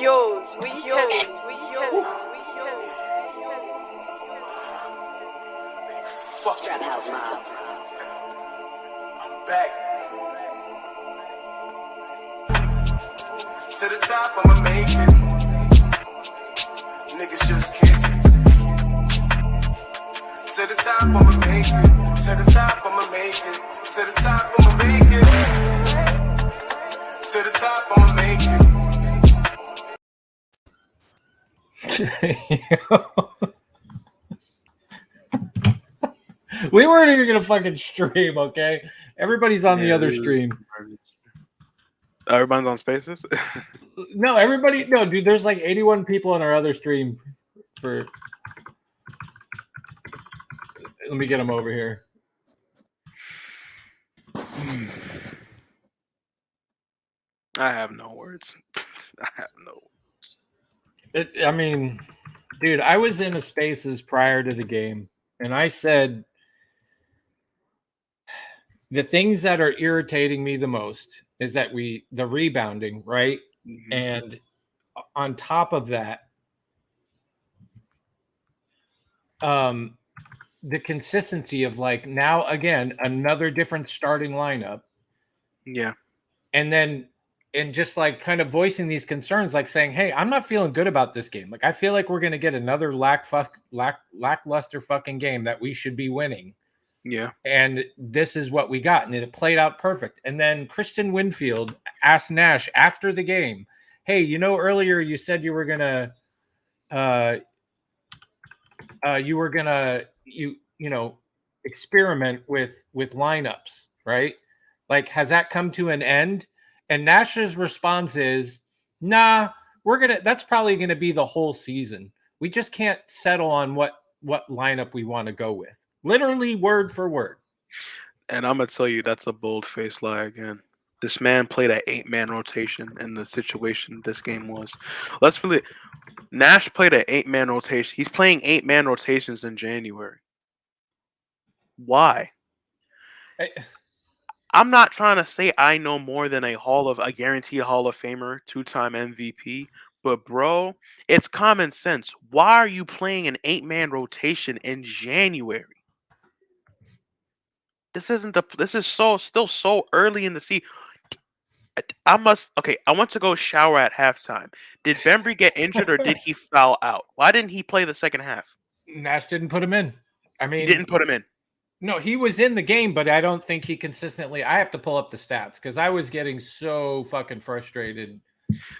yours. We yours. Fuck that house now. I'm back. To the top, I'ma make it. Niggas just can't take it. To the top, I'ma make it. To the top, I'ma make it. To the top, I'ma make it. To the top, I'ma make it. We weren't even gonna fucking stream, okay? Everybody's on the other stream. Everybody's on Spaces. No, everybody. No, dude. There's like 81 people on our other stream. Let me get them over here. I have no words. I have no words. I mean, dude, I was in a Spaces prior to the game, and I said the things that are irritating me the most is that the rebounding, right? Mm-hmm. And on top of that, the consistency of like now again another different starting lineup. Yeah. And just like kind of voicing these concerns, like saying, hey, I'm not feeling good about this game. Like I feel like we're going to get another lackluster fucking game that we should be winning. Yeah. And this is what we got. And it played out perfect. And then Christian Winfield asked Nash after the game, hey, you know, earlier you said you were going to experiment with lineups, right? Like, has that come to an end? And Nash's response is, nah, that's probably going to be the whole season. We just can't settle on what lineup we want to go with. Literally word for word. And I'm going to tell you, that's a bold-faced lie again. This man played an 8-man rotation in the situation this game was. Nash played an 8-man rotation. He's playing 8-man rotations in January. Why? I'm not trying to say I know more than a guaranteed Hall of Famer, 2-time MVP, but bro, it's common sense. Why are you playing an 8-man rotation in January? This is still so early in the season. I want to go shower at halftime. Did Bembry get injured or did he foul out? Why didn't he play the second half? Nash didn't put him in. I mean, he didn't put him in. No, he was in the game, but I don't think he consistently. I have to pull up the stats because I was getting so fucking frustrated.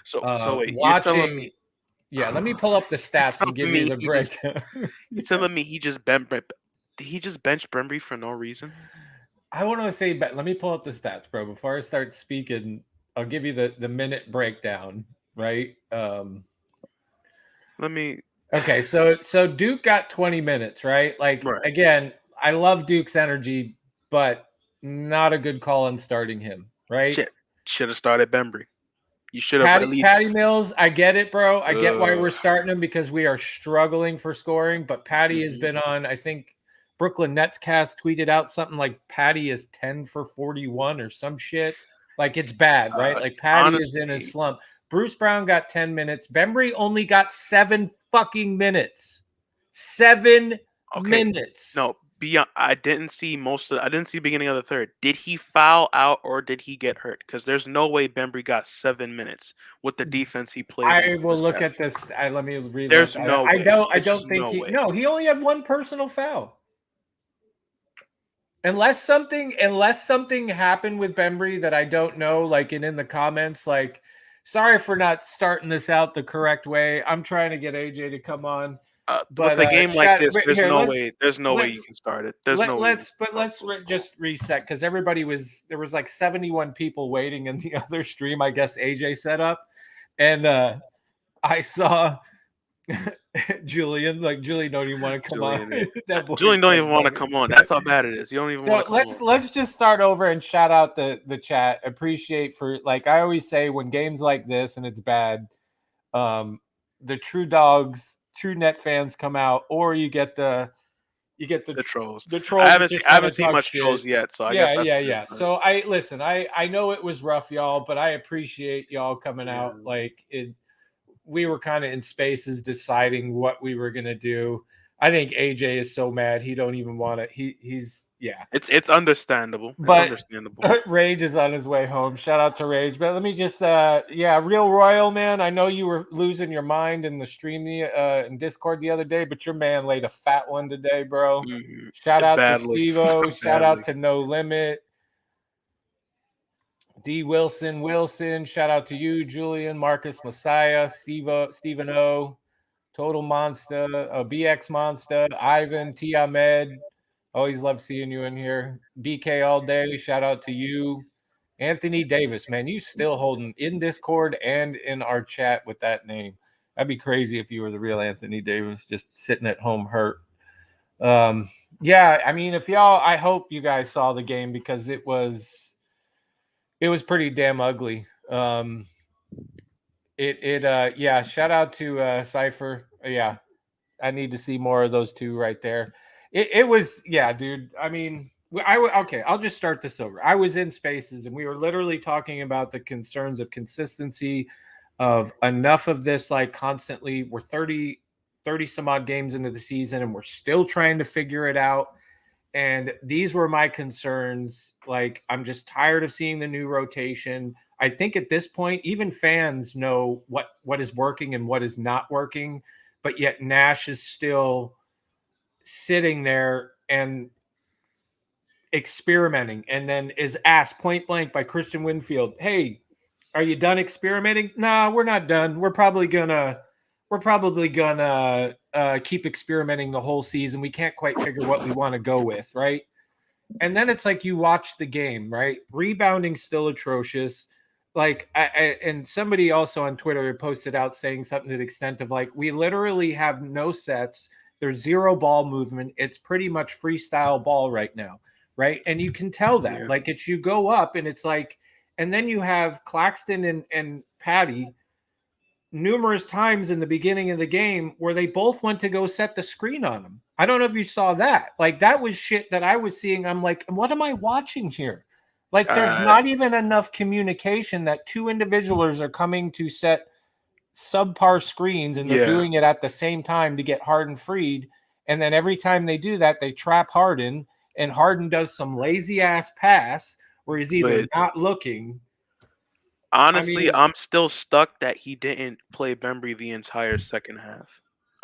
So wait, watching. Let me pull up the stats and give you the breakdown. You're telling me he just benched Bembry for no reason? I want to say, let me pull up the stats, bro. Before I start speaking, I'll give you the minute breakdown, right? Okay, so Duke got 20 minutes, right? Like, right. Again, I love Duke's energy, but not a good call on starting him, right? Should have started Bembry. You should have Patty Mills, I get it, bro. I get why we're starting him because we are struggling for scoring, but Patty has been on, I think, Brooklyn Nets cast tweeted out something like Patty is 10 for 41 or some shit. Like, it's bad, right? Like, Patty is in a slump. Bruce Brown got 10 minutes. Bembry only got 7 fucking minutes. 7 minutes. No, I didn't see the beginning of the third. Did he foul out or did he get hurt? Because there's no way Bembry got 7 minutes with the defense he played. I will look at this. Let me read. There's no way. I don't think he only had 1 personal foul. Unless something happened with Bembry that I don't know, like in the comments, like, sorry for not starting this out the correct way. I'm trying to get AJ to come on. But with a game like this, there's no way you can start it. Let's just reset because there was like 71 people waiting in the other stream, I guess AJ set up. And I saw Julian don't even want to come on. Julian don't even want to come on. That's how bad it is. You don't even want to come on. Let's just start over and shout out the chat. Appreciate for, like I always say, when games like this and it's bad, the true dogs, true net fans come out, or you get the trolls. The trolls. I haven't seen much trolls yet, so I guess. So I know it was rough, y'all, but I appreciate y'all coming out. Like we were kind of in spaces deciding what we were gonna do. I think AJ is so mad he don't even want to. He's yeah. It's understandable. It's But understandable. Rage is on his way home. Shout out to Rage. But let me just yeah, Real Royal man. I know you were losing your mind in the stream in Discord the other day, but your man laid a fat one today, bro. Mhm. Shout out Badly. to Stevo. Shout out Badly. to No Limit. D Wilson. Shout out to you, Julian, Marcus Messiah, Stephen O, Total Monster, BX Monster, Ivan, T Ahmed. Always love seeing you in here. BK all day. Shout out to you. Anthony Davis, man, you still holding in Discord and in our chat with that name. That'd be crazy if you were the real Anthony Davis, just sitting at home hurt. Yeah, I mean, if y'all, I hope you guys saw the game because it was pretty damn ugly. Yeah, shout out to Cypher. Yeah, I need to see more of those two right there. It was, yeah, dude. I mean, okay, I'll just start this over. I was in spaces and we were literally talking about the concerns of consistency, of enough of this, like constantly. We're 30 some odd games into the season and we're still trying to figure it out. And these were my concerns. Like, I'm just tired of seeing the new rotation. I think at this point, even fans know what is working and what is not working, but yet Nash is still sitting there and experimenting, and then is asked point blank by Christian Winfield, "Hey, are you done experimenting?" "No, we're not done. We're probably gonna keep experimenting the whole season. We can't quite figure what we want to go with, right?" And then it's like you watch the game, right? Rebounding still atrocious. Like, and somebody also on Twitter posted out saying something to the extent of like, we literally have no sets. There's zero ball movement. It's pretty much freestyle ball right now, right? And you can tell that. Yeah. Like, it's you go up and it's like, and then you have Claxton and Patty numerous times in the beginning of the game where they both went to go set the screen on him. I don't know if you saw that. Like, that was shit that I was seeing. I'm like, what am I watching here? Like, there's not even enough communication that two individuals are coming to set subpar screens and they're doing it at the same time to get Harden freed. And then every time they do that, they trap Harden, and Harden does some lazy ass pass where he's either not looking. Honestly, I'm still stuck that he didn't play Bembry the entire second half.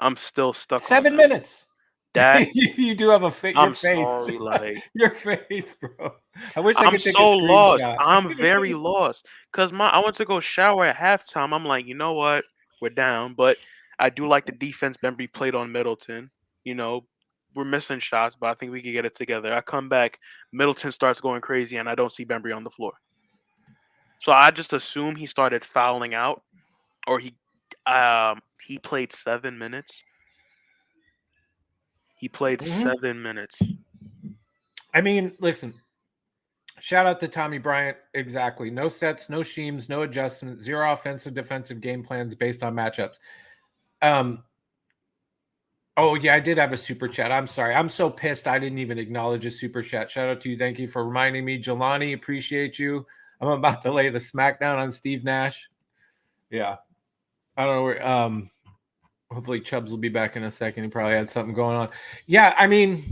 I'm still stuck 7 on that. minutes. That you do have a fit. Your I'm face, sorry, like your face, bro. I wish I I'm could take so a lost. screenshot. I'm very lost because I went to go shower at halftime. I'm like, you know what? We're down, but I do like the defense Bembry played on Middleton. You know, we're missing shots, but I think we can get it together. I come back, Middleton starts going crazy, and I don't see Bembry on the floor. So I just assume he started fouling out, or he played 7 minutes. He played 7 minutes. I mean, listen. Shout out to Tommy Bryant. Exactly. No sets, no schemes, no adjustments, zero offensive, defensive game plans based on matchups. Oh, yeah, I did have a super chat. I'm sorry. I'm so pissed I didn't even acknowledge a super chat. Shout out to you. Thank you for reminding me. Jelani, appreciate you. I'm about to lay the smackdown on Steve Nash. Yeah. I don't know where. Hopefully Chubbs will be back in a second. He probably had something going on. Yeah, I mean,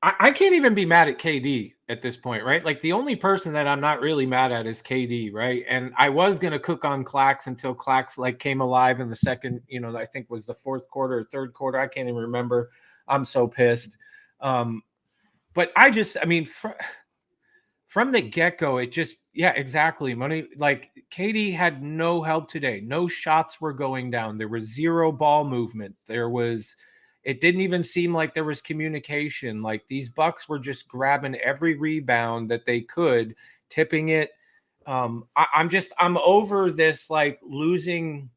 I can't even be mad at KD at this point, right? Like, the only person that I'm not really mad at is KD, right? And I was going to cook on Clax until Clax like came alive in the second, I think was the fourth quarter or third quarter. I can't even remember. I'm so pissed. But I mean, from the get-go, it just, yeah, exactly. Money, like, KD had no help today. No shots were going down. There was zero ball movement. It didn't even seem like there was communication. Like, these Bucks were just grabbing every rebound that they could, tipping it. I'm over this, like, losing.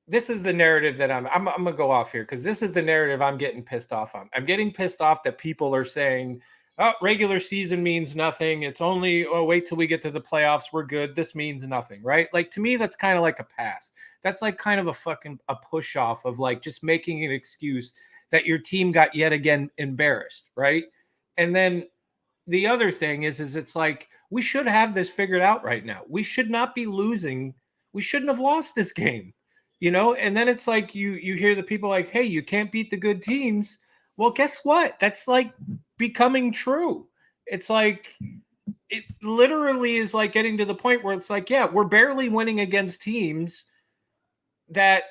This is the narrative that I'm going to go off here because this is the narrative I'm getting pissed off on. I'm getting pissed off that people are saying, oh, regular season means nothing. It's only, wait till we get to the playoffs. We're good. This means nothing, right? Like, to me, that's kind of like a pass. That's like kind of a push off of like just making an excuse that your team got yet again embarrassed, right? And then the other thing is it's like, we should have this figured out right now. We should not be losing we shouldn't have lost this game, you know? And then it's like you hear the people like, hey, you can't beat the good teams. Well, guess what? That's like becoming true. It's like it literally is like getting to the point where it's like, yeah, we're barely winning against teams that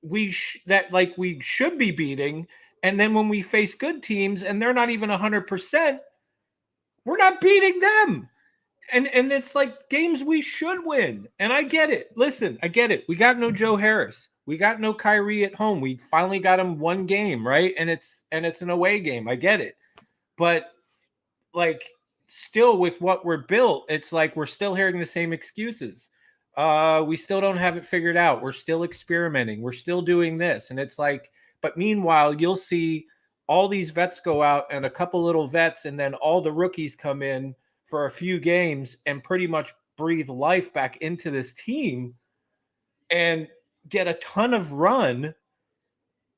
we should be beating, and then when we face good teams and they're not even 100%, we're not beating them. And it's like games we should win. And I get it. Listen, I get it. We got no Joe Harris. We got no Kyrie at home. We finally got him one game, right? And it's an away game. I get it. But like still with what we're built, it's like we're still hearing the same excuses. We still don't have it figured out. We're still experimenting. We're still doing this. And it's like, but meanwhile, you'll see all these vets go out and a couple little vets, and then all the rookies come in for a few games and pretty much breathe life back into this team and get a ton of run,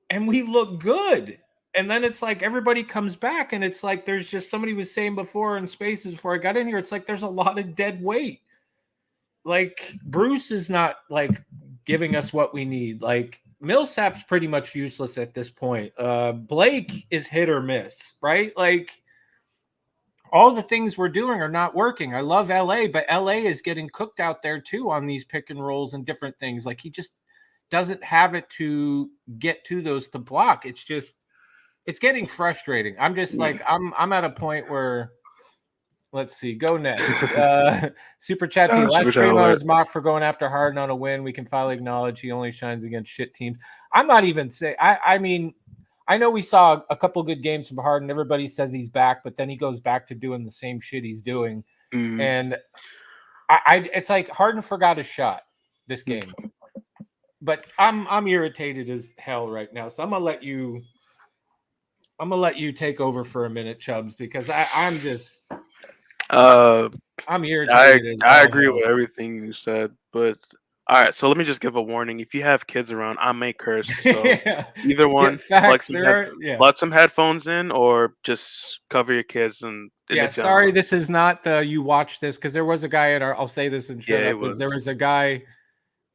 and we look good. And then it's like everybody comes back, and it's like there's just somebody was saying before in spaces before I got in here, it's like there's a lot of dead weight. Like Bruce is not like giving us what we need. Like Millsap's pretty much useless at this point. Blake is hit or miss, right? Like all the things we're doing are not working. I love LA, but LA is getting cooked out there too on these pick and rolls and different things. Like he just doesn't have it to get to those to block. It's getting frustrating. I'm just like I'm at a point where let's see, go next. Super chat to you. Last stream I was mocked for going after Harden on a win. We can finally acknowledge he only shines against shit teams. I'm not even saying I mean I know we saw a couple good games from Harden. Everybody says he's back, but then he goes back to doing the same shit he's doing. Mm-hmm. And I it's like Harden forgot his shot this game. But I'm irritated as hell right now. So I'm gonna let you take over for a minute, Chubbs, because I'm just I'm irritated. I agree with everything you said, but all right. So let me just give a warning. If you have kids around, I may curse. So yeah. Either one, plug some headphones in, or just cover your kids. And yeah, sorry, this is not the you watch this, because there was a guy at our. I'll say this and shut up. There was a guy.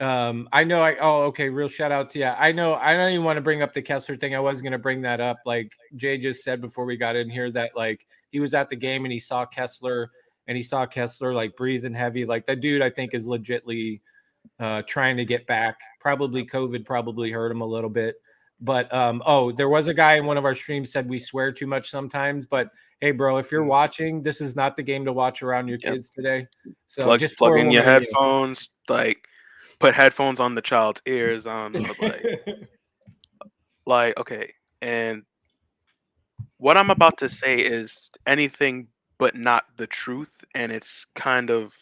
I know. Okay. Real shout out to you. I know. I don't even want to bring up the Kessler thing. I was going to bring that up. Like Jay just said before we got in here, that like he was at the game and he saw Kessler like breathing heavy. Like that dude, I think is legitly trying to get back. Probably COVID probably hurt him a little bit. But there was a guy in one of our streams said we swear too much sometimes. But hey, bro, if you're watching, this is not the game to watch around your kids today. So just plug in your headphones. Like put headphones on the child's ears. Like okay. And what I'm about to say is anything but not the truth, and it's kind of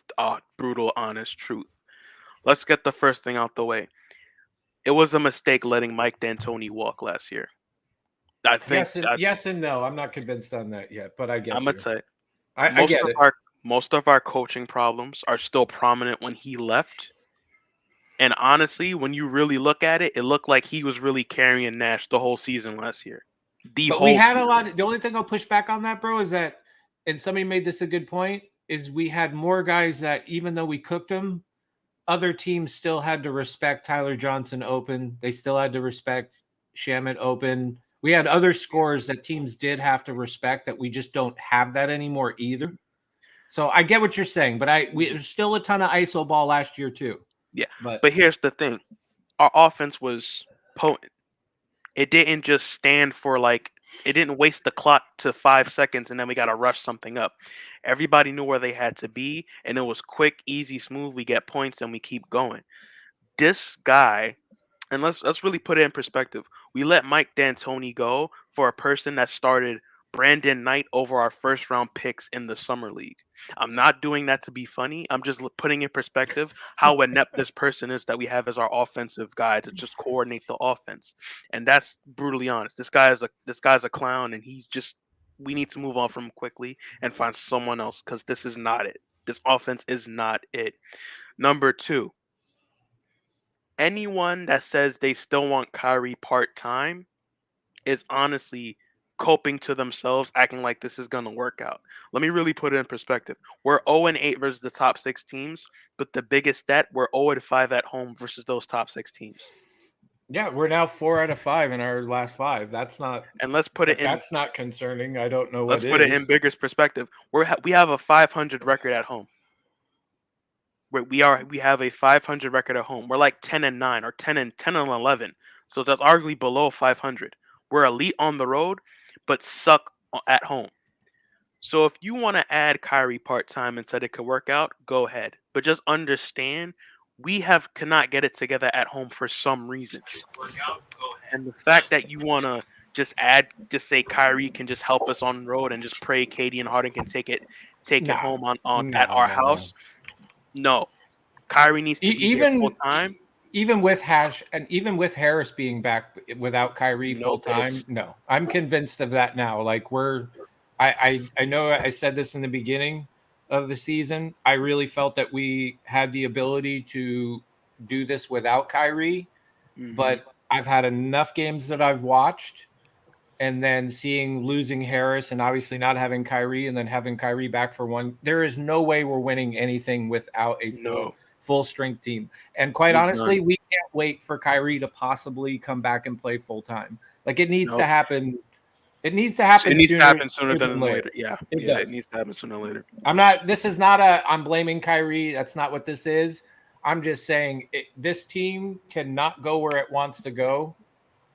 brutal, honest truth. Let's get the first thing out the way. It was a mistake letting Mike D'Antoni walk last year. I think yes and no. I'm not convinced on that yet, but I get I'm gonna say I get it. Most of our coaching problems are still prominent when he left. And honestly, when you really look at it, it looked like he was really carrying Nash the whole season last year. We had a lot. The only thing I'll push back on that, bro, is that, and somebody made this a good point, is we had more guys that even though we cooked them, other teams still had to respect Tyler Johnson open. They still had to respect Shamet open. We had other scores that teams did have to respect that we just don't have that anymore either. So I get what you're saying, but there's still a ton of ISO ball last year too. Yeah, but here's the thing. Our offense was potent. It didn't just stand for it didn't waste the clock to 5 seconds and then we got to rush something up. Everybody knew where they had to be, and it was quick, easy, smooth. We get points and we keep going. This guy, and let's really put it in perspective. We let Mike D'Antoni go for a person that started Brandon Knight over our first round picks in the summer league. I'm not doing that to be funny. I'm just putting in perspective how inept this person is that we have as our offensive guy to just coordinate the offense. And that's brutally honest. This guy's a clown, and we need to move on from him quickly and find someone else, because this is not it. This offense is not it. Number 2, anyone that says they still want Kyrie part-time is honestly coping to themselves, acting like this is gonna work out. Let me really put it in perspective. We're 0-8 versus the top 6 teams, but the biggest stat, we're 0-5 at home versus those top 6 teams. Yeah, we're now 4 out of 5 in our last 5. That's not And let's put it if in that's not concerning. I don't know let's what put it in is. bigger perspective. We have a 500 record at home. We have a 500 record at home. We're like 10-9 or 10-11. So that's arguably below 500. We're elite on the road, but suck at home. So if you want to add Kyrie part time and said it could work out, go ahead. But just understand we cannot get it together at home for some reason. And the fact that you want to just say Kyrie can just help us on the road and just pray Katie and Harden can take it Nah. home on at No, our no, no. house. No, Kyrie needs to be there full time. Even with even with Harris being back without Kyrie full time, no, I'm convinced of that now. Like I know I said this in the beginning of the season. I really felt that we had the ability to do this without Kyrie, but I've had enough games that I've watched, and then seeing losing Harris and obviously not having Kyrie, and then having Kyrie back for one. There is no way we're winning anything without a full strength team. And quite honestly, we can't wait for Kyrie to possibly come back and play full time. Like it needs to happen. It needs to happen. It needs to happen sooner than than later. Yeah, it needs to happen sooner or later. This is not I'm blaming Kyrie. That's not what this is. I'm just saying this team cannot go where it wants to go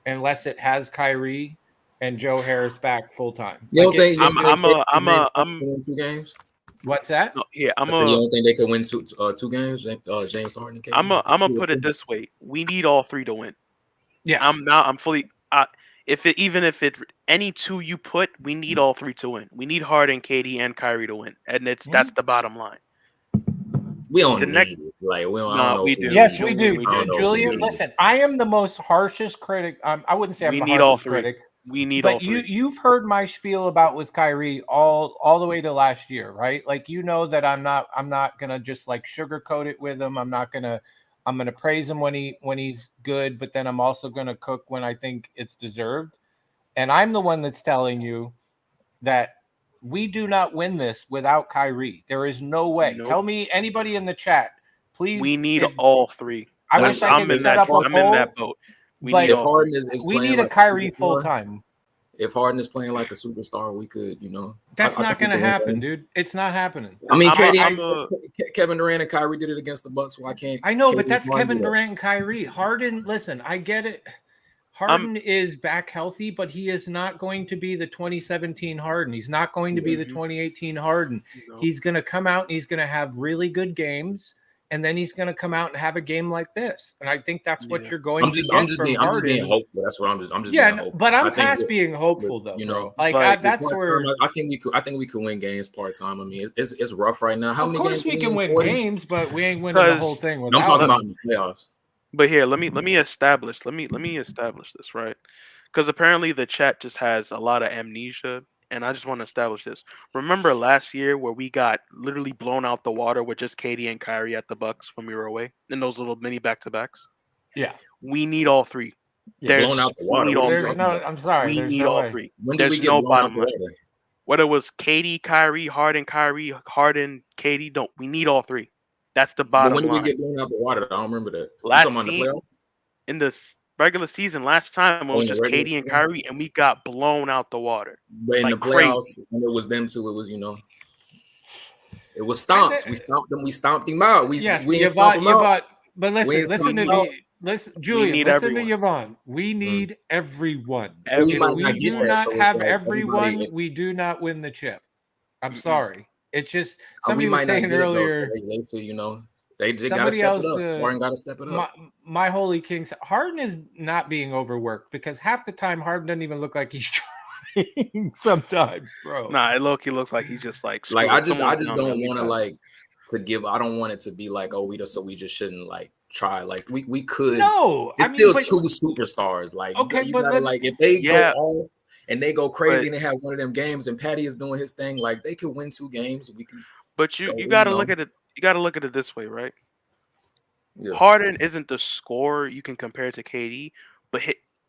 unless it has Kyrie and Joe Harris back full time. You don't think I'm 2 games? What's that? No, yeah, you don't think they could win 2 games? James Harden. I'm gonna put it this way: we need all 3 to win. Yeah, I'm fully. If any 2 you put, we need all 3 to win. We need Harden, KD, and Kyrie to win, and that's the bottom line. We don't need it. Like we don't. No, we do. Yes, we do. Julian, listen, I am the most harshest critic. I wouldn't say I'm the harshest critic. We need but all 3. You've heard my spiel about with Kyrie all the way to last year, right? Like that I'm not gonna just like sugarcoat it with him. I'm gonna praise him when he's good, but then I'm also gonna cook when I think it's deserved. And I'm the one that's telling you that we do not win this without Kyrie. There is no way. Nope. Tell me anybody in the chat, please. We need all 3. I wish I could set up a poll. I'm in that boat. We need a Kyrie full time. If Harden is playing like a superstar, we could, That's not going to happen, dude. It's not happening. I mean, Kevin Durant and Kyrie did it against the Bucks. Why can't I know? But that's Kevin Durant and Kyrie. Harden, listen, I get it. Harden is back healthy, but he is not going to be the 2017 Harden. He's not going to be the 2018 Harden. No. He's going to come out and he's going to have really good games, and then he's going to come out and have a game like this. And I think that's what you're going to get from Harden. I'm just being hopeful. That's what I'm just being hopeful. But I'm past being hopeful though. Bro. Like that's where I think we could win games part time. I mean, it's rough right now. How many games? Of course we can win games, but we ain't winning the whole thing. I'm talking about in the playoffs. But here, let me establish this, right? Because apparently the chat just has a lot of amnesia, and I just want to establish this. Remember last year where we got literally blown out the water with just KD and Kyrie at the Bucks when we were away in those little mini back-to-backs? Yeah. We need all 3. Blown out the water. I'm sorry. We need all 3. When did we get blown out the water? Whether it was KD, Kyrie, Harden, KD, don't. We need all 3. That's the bottom line. When did we get blown out the water? I don't remember that. In the regular season last time, it was just KD and Kyrie, and we got blown out the water. But in the playoffs, when it was them two, it was it was stomps. We stomped them. We stomped him out. But listen to me. Julian, listen to Yvonne. We need everyone. If we do not have everyone, we do not win the chip. I'm sorry. It's just somebody was saying earlier. They just got to step it up. Harden got to step it up. My holy kings, Harden is not being overworked because half the time Harden doesn't even look like he's trying. Sometimes, bro. Nah, he looks like he's just like. I just don't want to give. I don't want it to be like, we just shouldn't try. Like we could. No, it's still 2 superstars. Like you gotta, if they go off. And they go crazy and they have one of them games, and Patty is doing his thing. Like they could win 2 games. We can. But you got to look at it. You got to look at it this way, right? Yeah. Harden isn't the scorer you can compare to KD, but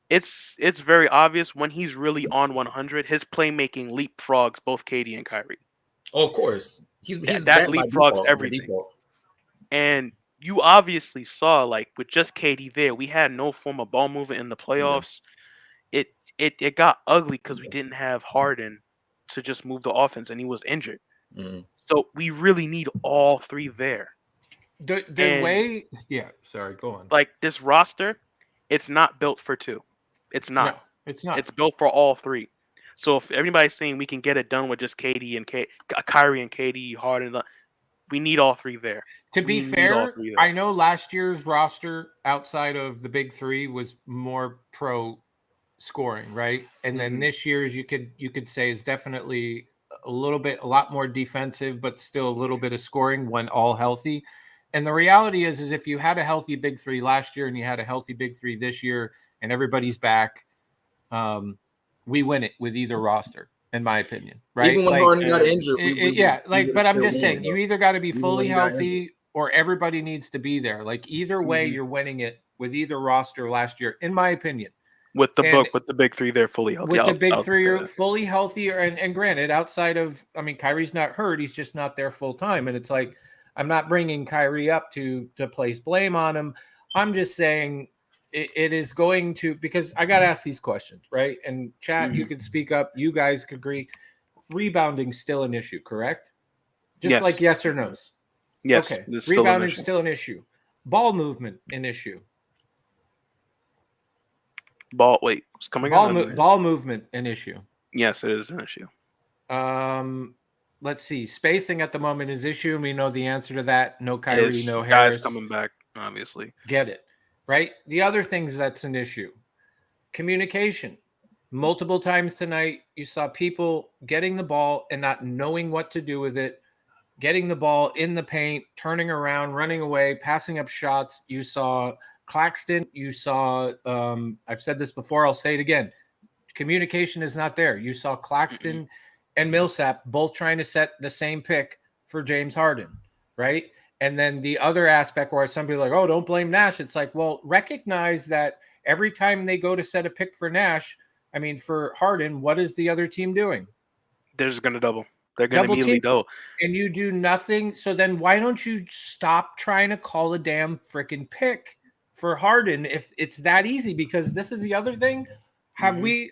it's very obvious when he's really on 100, his playmaking leapfrogs both KD and Kyrie. Oh, of course. He's That that by leapfrogs default. By everything. default. And you obviously saw, like, with just KD there, we had no form of ball movement in the Yeah. playoffs. It got ugly because we didn't have Harden to just move the offense, and he was injured. Mm. So we really need all three there. The way, yeah. Sorry, go on. Like, this roster, it's not built for two. It's not. No, it's not. It's built for all three. So if everybody's saying we can get it done with just Kyrie and KD, Harden, we need all three there. To be fair, I know last year's roster outside of the big three was more pro scoring, right? And then this year's you could say is definitely a lot more defensive, but still a little bit of scoring when all healthy. And the reality is if you had a healthy big three last year and you had a healthy big three this year and everybody's back, we win it with either roster, in my opinion, right? Even when Harden got injured, but I'm just saying, you either got to be fully healthy or everybody needs to be there. Like, either way, you're winning it with either roster last year, in my opinion. With the big three, they're fully healthy. With the big three are fully healthy, and granted, outside of, I mean, Kyrie's not hurt; he's just not there full time. And it's like, I'm not bringing Kyrie up to place blame on him. I'm just saying it is going to, because I got to ask these questions, right? And chat, you can speak up. You guys could agree. Rebounding still an issue, correct? Just like yes or no's. Yes. Okay. Rebounding still an issue. Ball movement an issue. Ball movement an issue. Yes, it is an issue. Let's see. Spacing at the moment is issue. We know the answer to that. No Kyrie, no Harris. Guys coming back, obviously. Get it. Right? The other things that's an issue. Communication. Multiple times tonight, you saw people getting the ball and not knowing what to do with it, getting the ball in the paint, turning around, running away, passing up shots. You saw Claxton. You saw, I've said this before, I'll say it again. Communication is not there. You saw Claxton and Millsap both trying to set the same pick for James Harden, right? And then the other aspect where some people are like, oh, don't blame Nash. It's like, well, recognize that every time they go to set a pick for Nash, I mean, for Harden, what is the other team doing? They're just going to double. They're going to immediately double. And you do nothing. So then why don't you stop trying to call a damn freaking pick for Harden if it's that easy? Because this is the other thing. Have we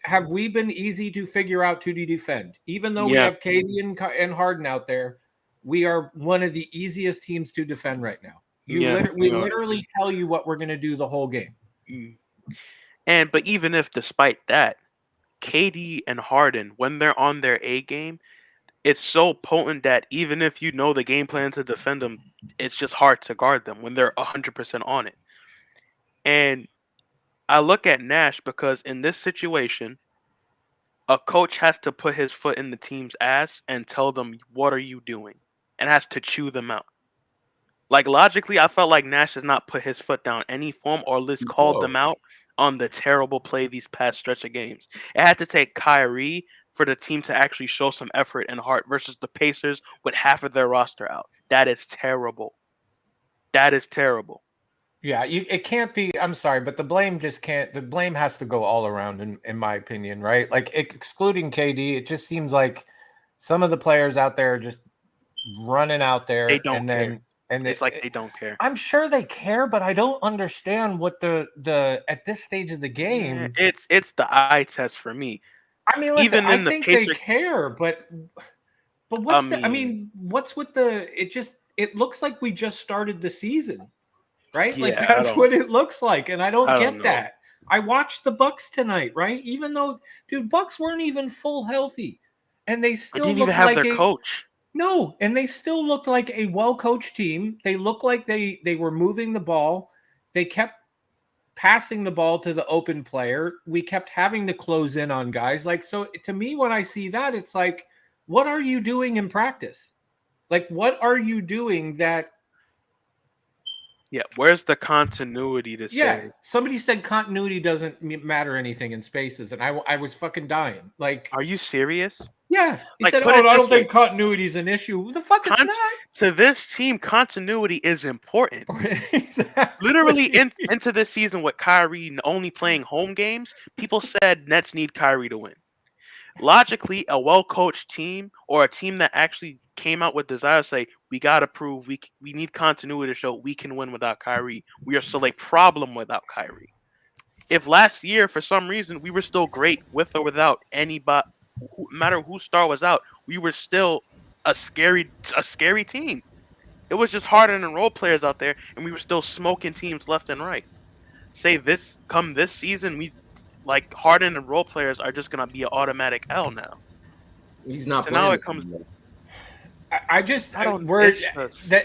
been easy to figure out to defend? Even though we have KD and Harden out there, we are one of the easiest teams to defend right now. We literally tell you what we're going to do the whole game. But even if, despite that, KD and Harden, when they're on their A game, it's so potent that even if you know the game plan to defend them, it's just hard to guard them when they're 100% on it. And I look at Nash because in this situation, a coach has to put his foot in the team's ass and tell them, what are you doing? And has to chew them out. Like, logically, I felt like Nash has not put his foot down any form or at least called them out on the terrible play these past stretch of games. It had to take Kyrie for the team to actually show some effort and heart versus the Pacers with half of their roster out. That is terrible. That is terrible. Yeah, it can't be. I'm sorry, but the blame just can't. The blame has to go all around, in my opinion, right? Like, excluding KD, it just seems like some of the players out there are just running out there. They don't care. And it's like they don't care. I'm sure they care, but I don't understand what the at this stage of the game. Yeah, it's the eye test for me. I mean, listen, I think they care, but what's what's with the? It looks like we just started the season. Right? Yeah, like that's what it looks like. And I don't get that. I watched the Bucks tonight, right? Even though, dude, Bucks weren't even full healthy. And they still didn't even have their coach. No, and they still looked like a well-coached team. They looked like they were moving the ball. They kept passing the ball to the open player. We kept having to close in on guys. Like, so to me, when I see that, it's like, what are you doing in practice? Like, what are you doing that? Yeah, where's the continuity to say? Yeah, somebody said continuity doesn't matter anything in spaces, and I was fucking dying. Like, are you serious? Yeah, he Like, said, put "Oh, it I this don't way. think continuity is an issue." The fuck, it's not. To this team, continuity is important. Exactly. Literally into this season with Kyrie only playing home games, people said Nets need Kyrie to win. Logically, a well-coached team or a team that actually came out with desire say, we got to prove we need continuity to show we can win without Kyrie. We are still a problem without Kyrie. If last year, for some reason, we were still great with or without anybody, no matter whose star was out, we were still a scary team. It was just Harden and role players out there, and we were still smoking teams left and right. Say this season, we like Harden and role players are just gonna be an automatic L now. He's not So playing now it this comes. anymore.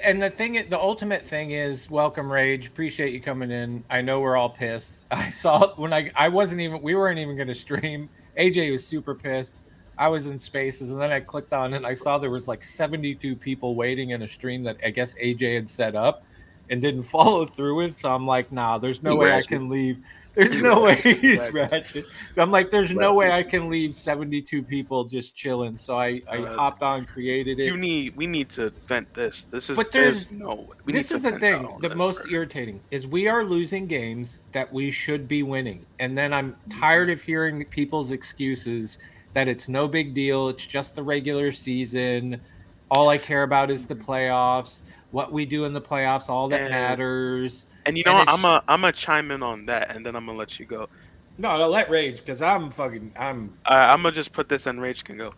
And the thing, the ultimate thing is, welcome Rage. Appreciate you coming in. I know we're all pissed. I saw when we weren't even going to stream. AJ was super pissed. I was in Spaces, and then I clicked on it and I saw there was like 72 people waiting in a stream that I guess AJ had set up and didn't follow through with. So I'm like, nah, there's no way I can leave. There's no way he's ratchet. I'm like, there's no way I can leave 72 people just chilling. So I hopped on, created it. We need to vent this. This is the thing. The most irritating is we are losing games that we should be winning. And then I'm tired of hearing people's excuses that it's no big deal. It's just the regular season. All I care about is the playoffs. What we do in the playoffs, all that matters. And you know what? I'm gonna chime in on that, and then I'm gonna let you go. No, I'll let Rage because I'm gonna just put this and Rage can go.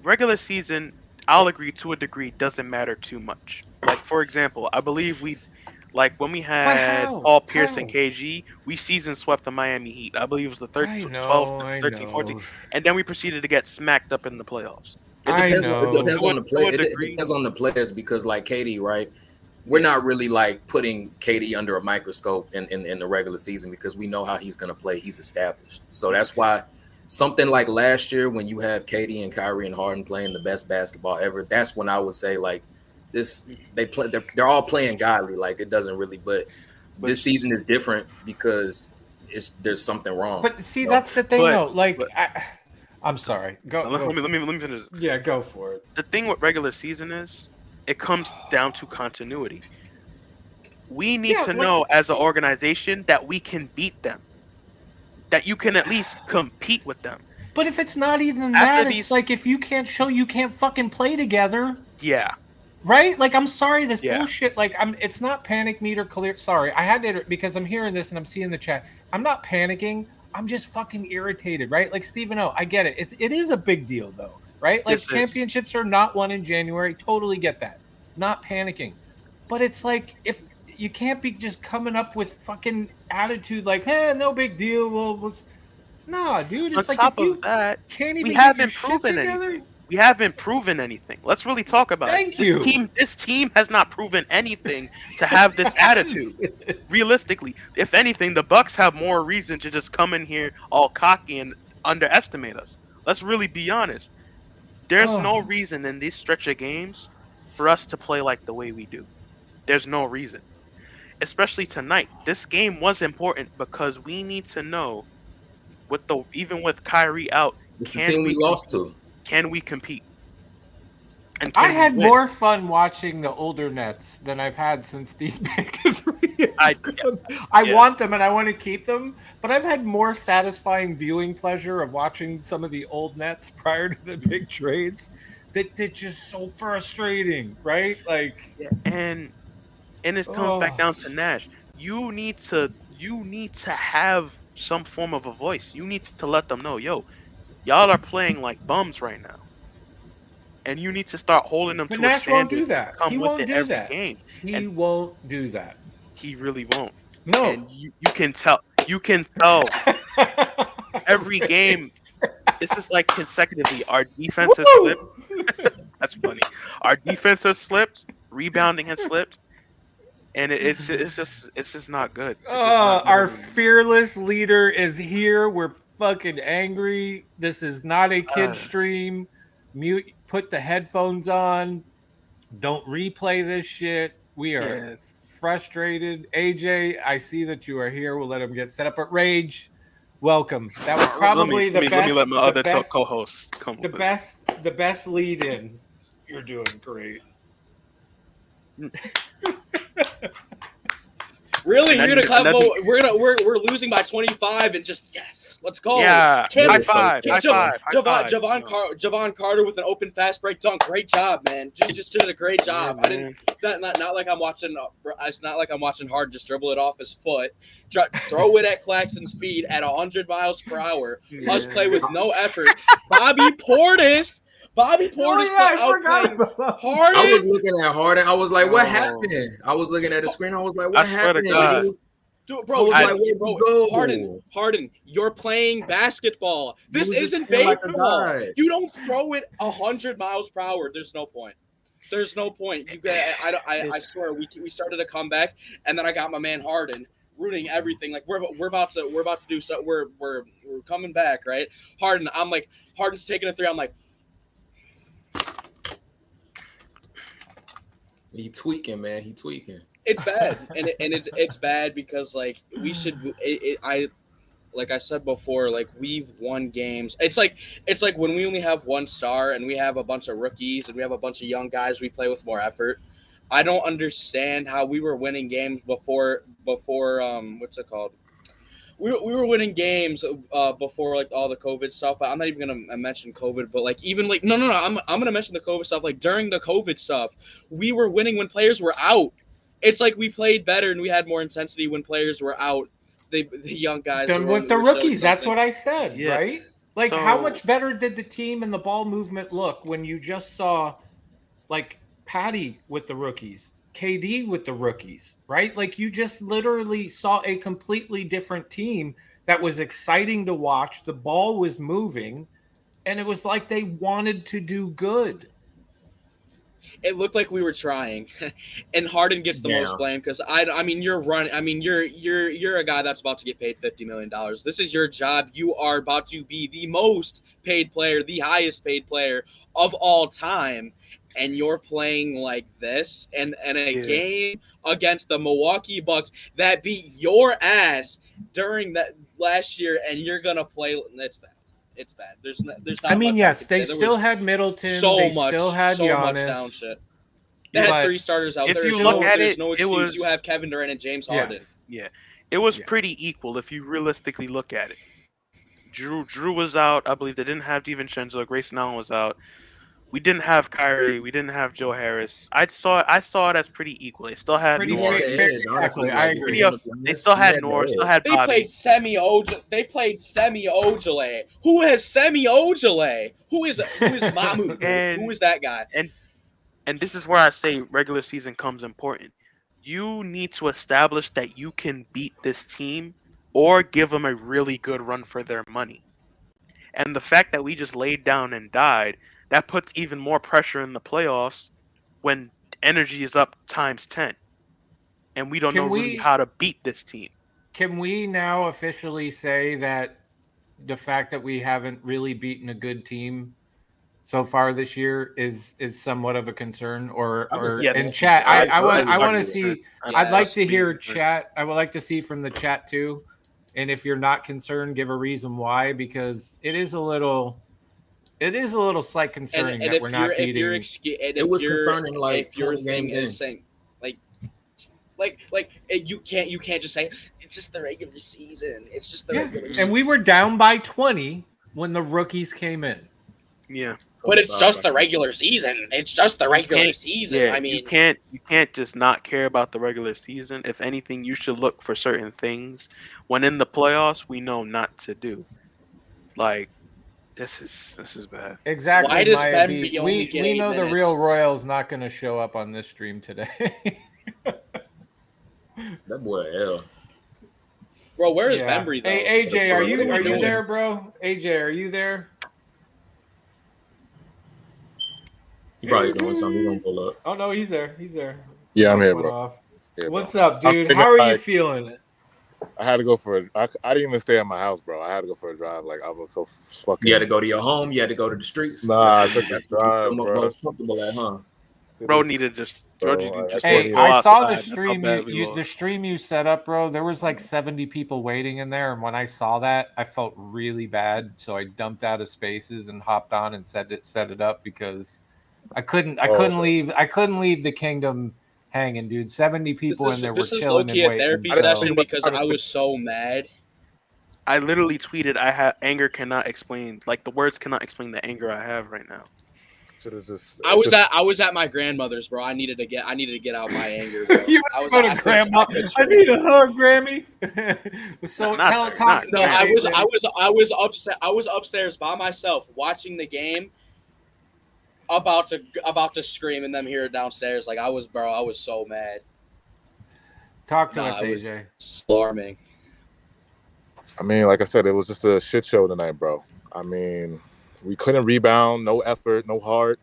Regular season, I'll agree to a degree, doesn't matter too much. Like for example, I believe when we had Paul Pierce and KG, we season swept the Miami Heat. I believe it was the 13, 14, and then we proceeded to get smacked up in the playoffs. It depends on the play. It depends on the players because, like KD, right? We're not really like putting KD under a microscope in the regular season because we know how he's going to play. He's established. So that's why something like last year when you have KD and Kyrie and Harden playing the best basketball ever, that's when I would say like this. They're all playing godly. Like it doesn't really. But this season is different because there's something wrong. But see, that's the thing though. Like. I'm sorry. Let me finish. Yeah, go for it. The thing with regular season is, it comes down to continuity. We need to know as an organization that we can beat them, that you can at least compete with them. But if it's not even that, it's like if you can't show you can't fucking play together. Yeah. Right? Like I'm sorry, this bullshit. Like it's not panic meter clear. Sorry, I had to because I'm hearing this and I'm seeing the chat. I'm not panicking. I'm just fucking irritated, right? Like Stephen O, I get it. It is a big deal though, right? Like championships are not won in January. Totally get that. Not panicking. But it's like if you can't be just coming up with fucking attitude like, hey, no big deal. Nah, dude. It's on like top if you of that, can't even we haven't proven anything. We haven't proven anything. Let's really talk about it. This team has not proven anything to have this attitude. Realistically, if anything, the Bucks have more reason to just come in here all cocky and underestimate us. Let's really be honest. There's no reason in this stretch of games for us to play like the way we do. There's no reason. Especially tonight. This game was important because we need to know even with Kyrie out, can we compete? And I had more fun watching the older Nets than I've had since these big three. I want them and I want to keep them, but I've had more satisfying viewing pleasure of watching some of the old Nets prior to the big trades. That's just so frustrating, right? Like, and it comes back down to Nash. You need to have some form of a voice. You need to let them know, yo, y'all are playing like bums right now. And you need to start holding them to Nash a standard. Won't do that. He won't do that. Game. He won't do that. He really won't. No. And you can tell. You can tell. Every game. This is like consecutively. Our defense has slipped. That's funny. Our defense has slipped. Rebounding has slipped. And it's just not good. Our fearless leader is here. We're fucking angry. This is not a kid stream. Mute. Put the headphones on. Don't replay this shit. We are frustrated. AJ, I see that you are here. We'll let him get set up. But Rage, welcome. That was probably the best. Let me let my other best, co-host come. The best lead in. You're doing great. Really, you're gonna clap? We're losing by 25 and just yes, let's go. Yeah, high five. Javon Carter with an open fast break dunk. Great job, man. Just did a great job. Yeah, I didn't not like I'm watching. It's not like I'm watching Hard just dribble it off his foot, throw it at Claxton's feet at 100 miles per hour. Yeah. Us play with no effort. Bobby Portis outplaying Harden. I was looking at Harden. I was like, what happened? I was looking at the screen. I was like, what happened? Dude, bro, Harden, you're playing basketball. This isn't baseball. Like you don't throw it 100 miles per hour. There's no point. You get. I swear, we started a comeback, and then I got my man Harden rooting everything. Like we're about to do so. We're coming back, right? Harden's taking a three. I'm like. He tweaking, man. He tweaking. It's bad, and it's bad because like we should. Like I said before, like we've won games. It's like when we only have one star and we have a bunch of rookies and we have a bunch of young guys. We play with more effort. I don't understand how we were winning games before. What's it called? We were winning games before like all the COVID stuff, but I'm not even gonna mention COVID. But like even like no, I'm gonna mention the COVID stuff. Like during the COVID stuff, we were winning when players were out. It's like we played better and we had more intensity when players were out. The young guys. Then with the rookies, that's what I said, right? Like how much better did the team and the ball movement look when you just saw like Patty with the rookies? KD with the rookies, right? Like you just literally saw a completely different team that was exciting to watch. The ball was moving and it was like they wanted to do good. It looked like we were trying, and Harden gets the most blame because I mean you're running. I mean you're a guy that's about to get paid $50 million. This is your job. You are about to be the most paid player, the highest paid player of all time. And you're playing like this and a game against the Milwaukee Bucks that beat your ass during that last year, and you're gonna play. It's bad. There's not. I mean, yes, they still had Middleton. They still had Giannis. Much down shit. They had three starters out. If you look at it, no excuse. You have Kevin Durant and James Harden. Yeah, it was pretty equal if you realistically look at it. Drew was out. I believe they didn't have DiVincenzo. Grayson Allen was out. We didn't have Kyrie. We didn't have Joe Harris. I saw it as pretty equal. They still had Norris. Exactly, I agree. They still had Norris. Still had Bobby. They played Semi Ojeleye. Who has Semi Ojeleye? Who is Mamu? Who is that guy? And this is where I say regular season comes important. You need to establish that you can beat this team or give them a really good run for their money. And the fact that we just laid down and died, that puts even more pressure in the playoffs when energy is up times 10. And we don't know really how to beat this team. Can we now officially say that the fact that we haven't really beaten a good team so far this year is somewhat of a concern? Or in chat, I want to see. I'd like to hear chat. I would like to see from the chat too. And if you're not concerned, give a reason why, because it is a little slight concerning that we're not beating. It was concerning like 20 games in. Saying, like you can't just say it's just the regular season. It's just the regular season. And we were down by 20 when the rookies came in. Yeah. But it's just the regular season. It's just the regular season. Yeah, I mean, you can't just not care about the regular season. If anything, you should look for certain things when in the playoffs we know not to do. Like this is bad. Exactly. Why does Ben be only we know minutes? The real Royal's not going to show up on this stream today. That boy L. Bro, where is Bembry though? Hey AJ, are you there, bro? AJ, are you there? He probably doing something. He's gonna pull up. Oh no, he's there. He's there. Yeah, I'm here, bro. Yeah, what's up, dude? How are you feeling? I had to go for I didn't even stay at my house, bro. I had to go for a drive. Like I was so fucking. You had to go to your home. You had to go to the streets. Nah, I took this drive, bro. Most comfortable at, huh? Bro needed just Georgia Bro, just Hey, go I saw the outside. That's how stream bad we the lost. stream you set up, bro. There was like 70 people waiting in there, and when I saw that, I felt really bad. So I dumped out of spaces and hopped on and set it up because I couldn't leave the kingdom hanging, dude. 70 people in there were This is chilling and low-key a waiting. therapy so- session because I was so mad. I literally tweeted, "I have anger cannot explain, like the words cannot explain the anger I have right now." I was at my grandmother's, bro. I needed to get out my anger, bro. You I was go to at grandma. I need a hug, Grammy. So Not talk. No, I was upstairs by myself watching the game, about to scream, and them here downstairs. Like I was so mad. Talk to us, AJ. Storming. I mean, like I said, it was just a shit show tonight, bro. I mean, we couldn't rebound, no effort, no heart.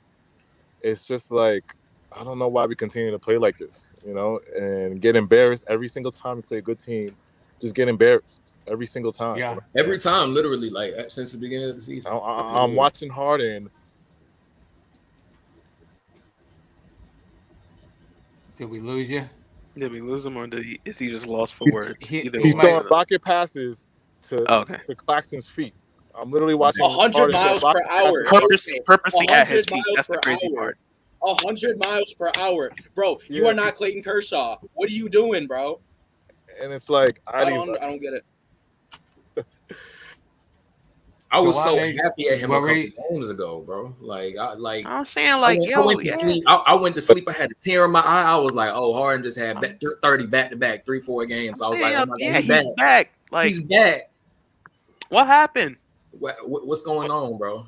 It's just like, I don't know why we continue to play like this, and get embarrassed every single time we play a good team. Just get embarrassed every single time. Yeah. Every time, literally, like since the beginning of the season. I'm watching Harden. Did we lose you? Did we lose him, or is he just lost for words? He's throwing rocket passes to Claxton's feet. I'm literally watching 100 miles per hour. Purposely at his feet. That's the crazy part. 100 miles per hour, bro. You are not Clayton Kershaw. What are you doing, bro? And it's like I don't get it. I was so happy at him a couple games ago, bro. I'm saying, like, I went to sleep. I went to sleep. I had a tear in my eye. I was like, oh, Harden just had 30 back-to-back, 3-4 games. I was like, oh my God, he's back. Like, he's back. What happened? What's going on, bro?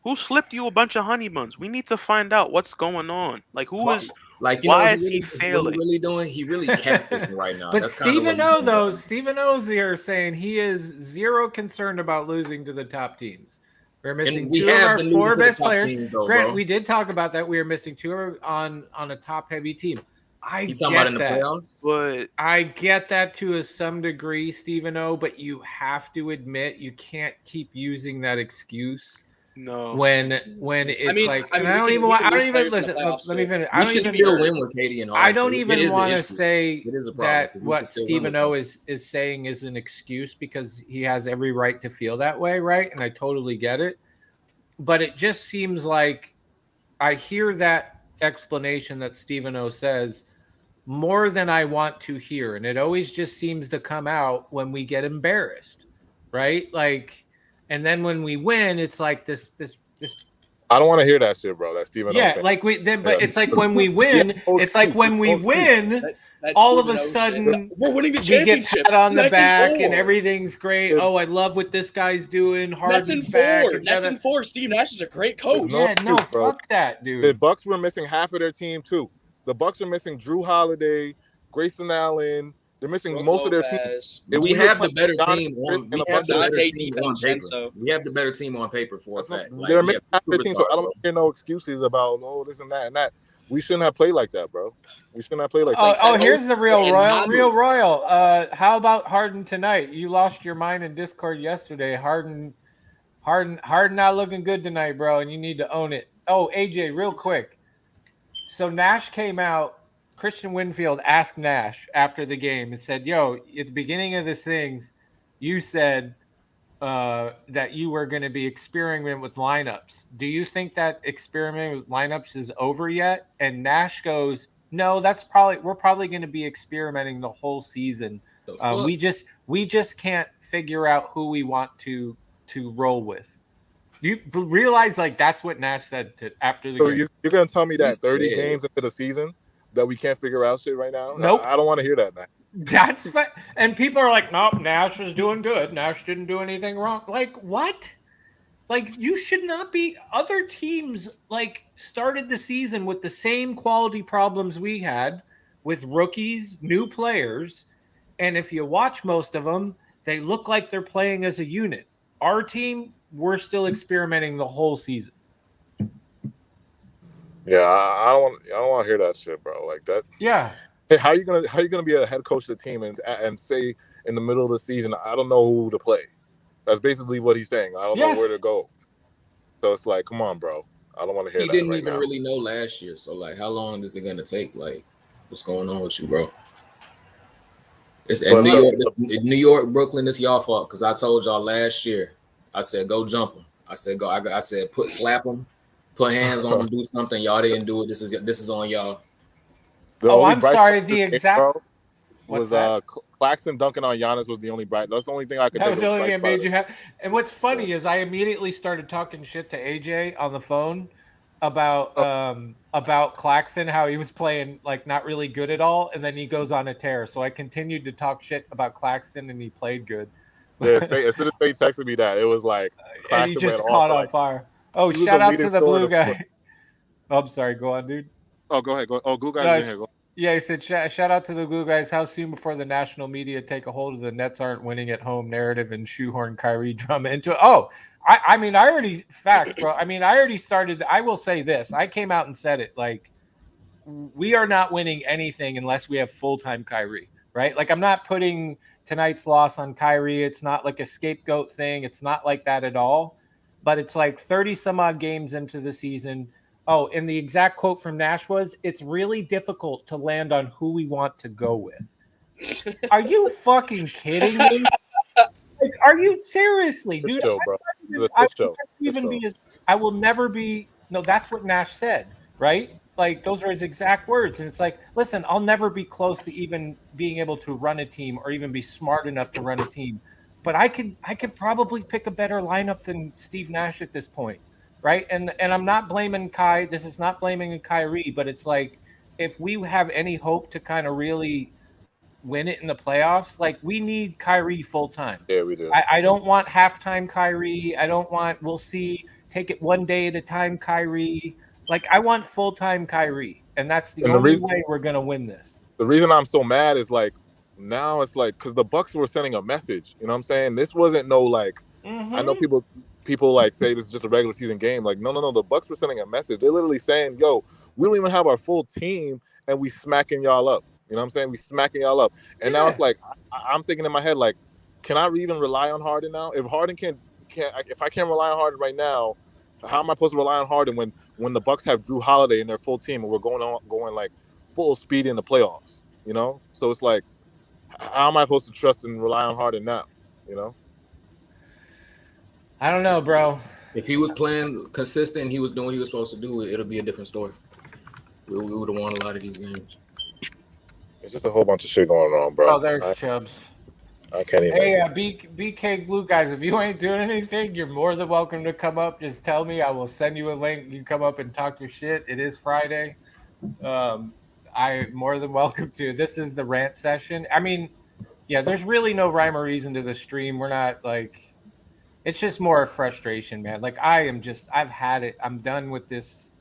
Who slipped you a bunch of honey buns? We need to find out what's going on. Like, who is? Like, why is he failing? What he really doing? He really catfishing right now. But Stephen O's here saying he is zero concerned about losing to the top teams. We're missing two of our four best players. Grant, we did talk about that. We are missing two on a top heavy team. I get that. But I get that to some degree, Stephen O. But you have to admit you can't keep using that excuse. No. When it's I don't even listen. Let me finish. We should still win with KD and Harden. I don't even want to say that what Stephen O is saying is an excuse because he has every right to feel that way, right? And I totally get it. But it just seems like I hear that explanation that Stephen O says more than I want to hear. And it always just seems to come out when we get embarrassed, right? Like, and then when we win, it's like this. I don't want to hear that shit, bro. That Stephen. Yeah, like it's like when we win, it's like when we win, all of a sudden we're winning the We championship. get pat on the back and everything's great. Oh, I love what this guy's doing. Harden's back. That's in 4. Steve Nash is a great coach. Fuck that, dude. The Bucks were missing half of their team too. The Bucks are missing Drew Holiday, Grayson Allen. They're missing most of their team. We have the better team on. We have the better team on paper. We have the better team on paper for a fact. They're missing half their team, so I don't hear no excuses about this and that and that. We shouldn't have played like that, bro. We shouldn't have played like that. Oh, here's the real Royal. How about Harden tonight? You lost your mind in Discord yesterday. Harden not looking good tonight, bro, and you need to own it. Oh, AJ, real quick. So Nash came out. Christian Winfield asked Nash after the game and said, yo, at the beginning of this things, you said that you were going to be experimenting with lineups. Do you think that experiment with lineups is over yet? And Nash goes, no, we're probably going to be experimenting the whole season. We just can't figure out who we want to roll with. You realize like that's what Nash said after the game. You're going to tell me that 30 games into the season that we can't figure out shit right now? Nope. I don't want to hear that, man. That's and people are like, nope, Nash is doing good. Nash didn't do anything wrong. Like, what? Like, you should not be. Other teams like started the season with the same quality problems we had with rookies, new players, and if you watch most of them, they look like they're playing as a unit. Our team, we're still experimenting the whole season. Yeah, I don't want to hear that shit, bro. Like that. Yeah. Hey, how you gonna be a head coach of the team and say in the middle of the season, I don't know who to play? That's basically what he's saying. I don't know where to go. So it's like, come on, bro. I don't want to hear He that didn't right even now. really know last year. So like, how long is it gonna take? Like, what's going on with you, bro? It's But New look, York. New York, Brooklyn. It's y'all fault because I told y'all last year. I said go jump him. I said go. I said slap him, put hands on him, do something. Y'all didn't do it. This is on y'all. the Oh, only I'm bright sorry. spot The this game, exact. bro, What's was that? Claxton dunking on Giannis was the only bright. That's the only thing I could That take was a the only thing bright that spot made of you it. happy. And what's Yeah. funny is I immediately started talking shit to AJ on the phone about Claxton, how he was playing like not really good at all, and then he goes on a tear. So I continued to talk shit about Claxton, and he played good. Yeah, as soon as they texted me that, it was like And he Claxton went just off. caught on Like fire. Oh, he was the shout out leading to the scorer in blue the fourth. guy. Oh, I'm sorry. Go on, dude. Oh, go ahead. Go. Oh, Glue Guys No, is in here. Go. yeah, he said, shout out to the glue guys. How soon before the national media take a hold of the Nets aren't winning at home narrative and shoehorn Kyrie drama into it? Oh, I mean, I already, facts, bro. I mean, I already started. I will say this. I came out and said it. Like, we are not winning anything unless we have full-time Kyrie, right? Like, I'm not putting tonight's loss on Kyrie. It's not like a scapegoat thing. It's not like that at all. But it's like 30 some odd games into the season. Oh, and the exact quote from Nash was, it's really difficult to land on who we want to go with. Are you fucking kidding me? Like, are you seriously, dude? Show, bro. It's a I shit will show. never Shit even show. be as I will never be. No, that's what Nash said, right? Like those are his exact words, and it's like, listen, I'll never be close to even being able to run a team or even be smart enough to run a team. But I could probably pick a better lineup than Steve Nash at this point, right? And I'm not blaming Kai. This is not blaming Kyrie, but it's like if we have any hope to kind of really win it in the playoffs, like we need Kyrie full time. Yeah, we do. I don't want halftime Kyrie. I don't want we'll see, take it one day at a time Kyrie. Like I want full time Kyrie, and that's the And the only reason way we're gonna win this. I'm so mad is like now it's like because the Bucks were sending a message. You know what I'm saying? This wasn't no like. I know Mm-hmm. people like say this is just a regular season game. Like no. The Bucks were sending a message. They're literally saying, "Yo, we don't even have our full team, and we smacking y'all up." You know what I'm saying? We smacking y'all up. And now it's Yeah. like I'm thinking in my head like, can I even rely on Harden now? If Harden can't if I can't rely on Harden right now, how am I supposed to rely on Harden when the Bucks have Drew Holiday in their full team and we're going like full speed in the playoffs? You know, so it's like, how am I supposed to trust and rely on Harden now? You know. I don't know, bro. If he was playing consistent, he was doing what he was supposed to do. It'll be a different story. We would have won a lot of these games. It's just a whole bunch of shit going on, bro. Oh, there's Chubbs. I can't even. Hey, BK Blue guys, if you ain't doing anything, you're more than welcome to come up. Just tell me. I will send you a link. You come up and talk your shit. It is Friday. I'm more than welcome to. This is the rant session. I mean, yeah, there's really no rhyme or reason to the stream. We're not like, it's just more frustration, man. Like I've had it. I'm done with this.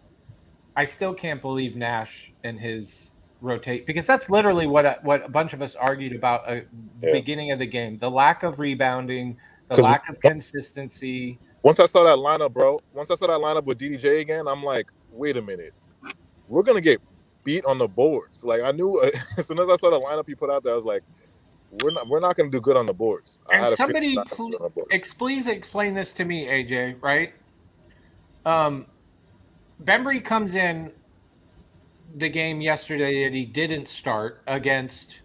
I still can't believe Nash and his rotate because that's literally what a bunch of us argued about at the beginning of the game. The lack of rebounding, the lack of consistency. Once I saw that lineup, bro, with DDJ again, I'm like, wait a minute. We're going to get beat on the boards. Like I knew as soon as I saw the lineup he put out there, I was like, we're not going to do good on the boards. And somebody please explain this to me, AJ, right? Bembry comes in the game yesterday that he didn't start against.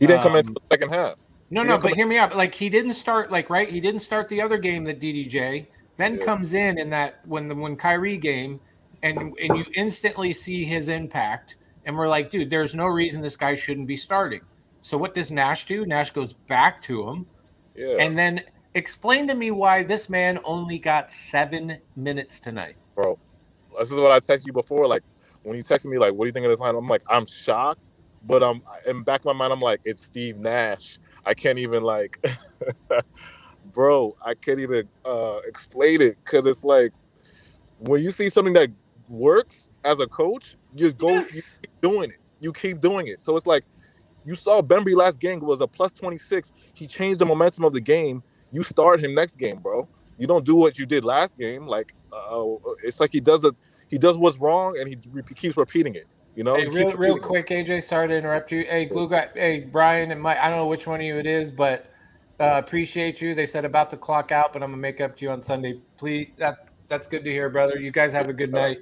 He didn't come into the second half. No, but hear me out. Like he didn't start, like right. He didn't start the other game that DDJ. Then comes in that when Kyrie game, and you instantly see his impact. And we're like, dude, there's no reason this guy shouldn't be starting. So what does Nash do? Nash goes back to him, and then explain to me why this man only got 7 minutes tonight, bro. This is what I texted you before. Like when you texted me, like, what do you think of this line? I'm like, I'm shocked, but in the back of my mind, I'm like, it's Steve Nash. I can't even like, bro. I can't even explain it because it's like when you see something that works as a coach, you keep doing it. You keep doing it. So it's like you saw Bembry last game was a plus 26. He changed the momentum of the game. You start him next game, bro. You don't do what you did last game. Like it's like he does what's wrong and he keeps repeating it. You know. Hey, real quick, AJ. Sorry to interrupt you. Hey, Glue Guy. Hey, Brian and Mike. I don't know which one of you it is, but appreciate you. They said about to clock out, but I'm gonna make up to you on Sunday. Please, that's That's good to hear, brother. You guys have a good night.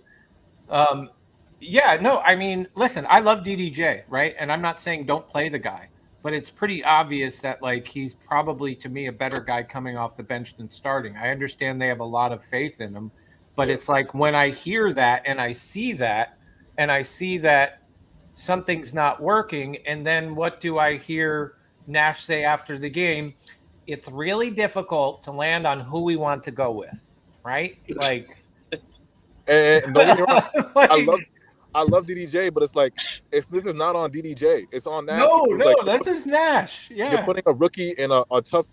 Yeah, no, I mean, listen, I love DDJ, right? And I'm not saying don't play the guy, but it's pretty obvious that like he's probably to me a better guy coming off the bench than starting. I understand they have a lot of faith in him, but it's like when I hear that and I see that something's not working, and then what do I hear Nash say after the game? It's really difficult to land on who we want to go with, right? Like, and don't get me wrong, like, I love DDJ, but it's like this is not on DDJ. It's on Nash. no, like, this is Nash. Yeah, you're putting a rookie in a tough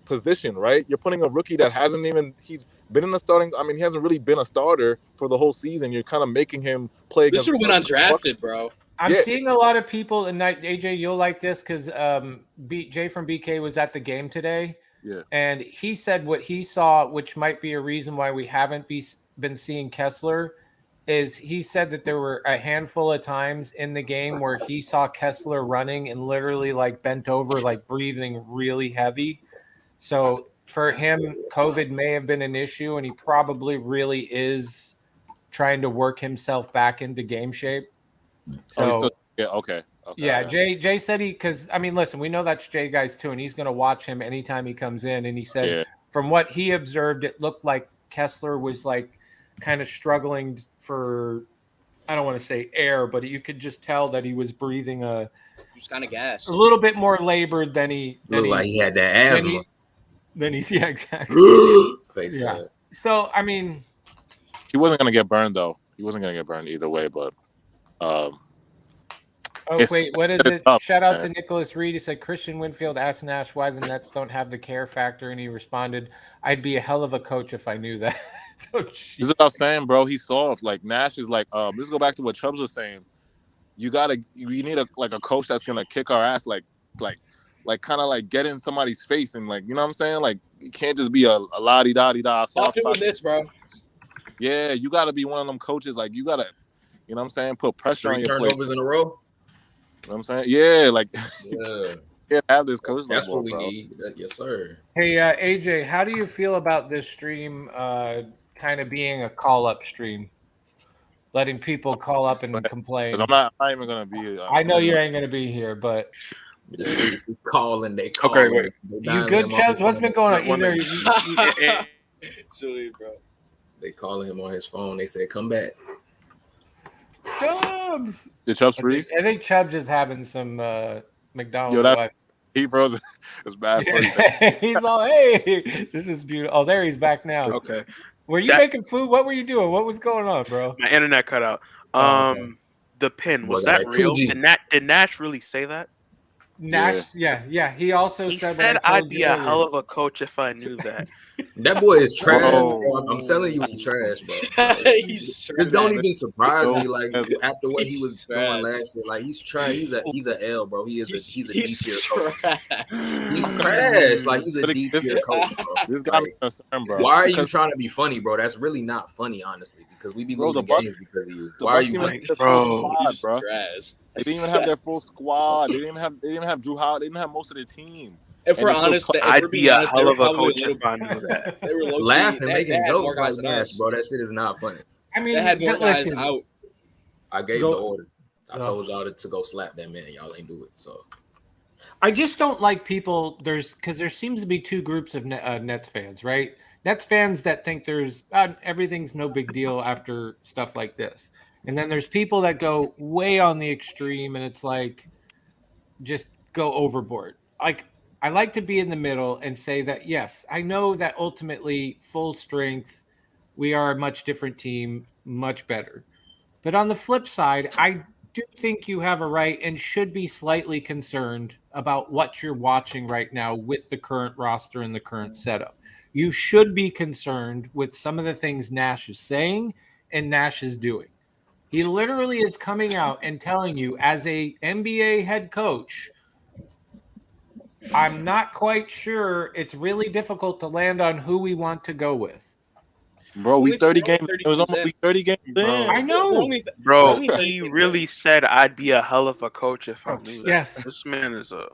position, right? You're putting a rookie that he's been in the starting. I mean, he hasn't really been a starter for the whole season. You're kind of making him play. This should have been undrafted, bro. I'm seeing a lot of people, and AJ, you'll like this because Jay from BK was at the game today. Yeah, and he said what he saw, which might be a reason why we haven't been seeing Kessler. Is he said that there were a handful of times in the game where he saw Kessler running and literally like bent over, like breathing really heavy. So for him, COVID may have been an issue, and he probably really is trying to work himself back into game shape. So okay. Yeah, Jay said because I mean, listen, we know that's Jay guys too, and he's going to watch him anytime he comes in. And he said from what he observed, it looked like Kessler was like kind of struggling for, I don't want to say air, but you could just tell that he was breathing he was kind of gassed, a little bit more labored than he like he had that asthma. Yeah, exactly. Yeah. So I mean, he wasn't going to get burned though. He wasn't going to get burned either way, but. Wait, what is it? Tough, shout out to Nicholas Reed. He said Christian Winfield asked Nash why the Nets don't have the care factor, and he responded, "I'd be a hell of a coach if I knew that." So, this is what I'm saying, bro. He's soft. Like Nash is like, let's go back to what Chubbs was saying. You need a coach that's gonna kick our ass, like kind of like get in somebody's face and like, you know what I'm saying? Like you can't just be a la-di-da-di-da soft. Stop doing this, bro. Yeah, you gotta be one of them coaches. Like you gotta, you know what I'm saying? Put pressure on your play. 3 turnovers in a row. You know what I'm saying? Yeah, like can't have this coach. That's what we bro. need. Yes, sir. Hey, AJ, how do you feel about this stream kind of being a call-up stream? Letting people call up and complain. I'm not even gonna be. I know you ain't gonna be here, but calling. They call. Okay, wait. You good, Chubbs? What's been going on? Either Silly, bro. They calling him on his phone. They said, "Come back." Chubbs. Did Chubbs freeze? I think Chubbs is having some McDonald's. Yo, he froze. It's bad. He's all, hey, this is beautiful. Oh, there he's back now. Okay. Were you making food? What were you doing? What was going on, bro? My internet cut out. Okay. The pin, was that real? Did Nash really say that? Nash, yeah. He also said I'd be a hell of a coach if I knew that. That boy is trash. I'm telling you, he's trash, bro. He's trash. Just don't even surprise me. Like after what he was doing last year, like he's trash. He's a L, bro. He's a D tier coach. He's trash. Like he's a D tier coach, bro. This got me concerned, bro. Why are you trying to be funny, bro? That's really not funny, honestly, because we be losing games because of you. Why are you, bro? Trash. They didn't even have their full squad. They didn't have Drew Howard. They didn't have most of their team. If we're honest, I'd be a hell of a coach if I knew that. They were laughing, making jokes like Nash, bro. That shit is not funny. I mean, they had more guys out. I gave the order. I told y'all to go slap that man. Y'all ain't do it. So I just don't like people. Because there seems to be two groups of Nets fans, right? Nets fans that think there's everything's no big deal after stuff like this. And then there's people that go way on the extreme, and it's like, just go overboard. Like, I like to be in the middle and say that, yes, I know that ultimately full strength, we are a much different team, much better. But on the flip side, I do think you have a right and should be slightly concerned about what you're watching right now with the current roster and the current setup. You should be concerned with some of the things Nash is saying and Nash is doing. He literally is coming out and telling you, as a NBA head coach, I'm not quite sure. It's really difficult to land on who we want to go with. Bro, we 30 games. It was almost 30 games in. I know. Bro, he really said I'd be a hell of a coach if I knew that. Yes. This man is a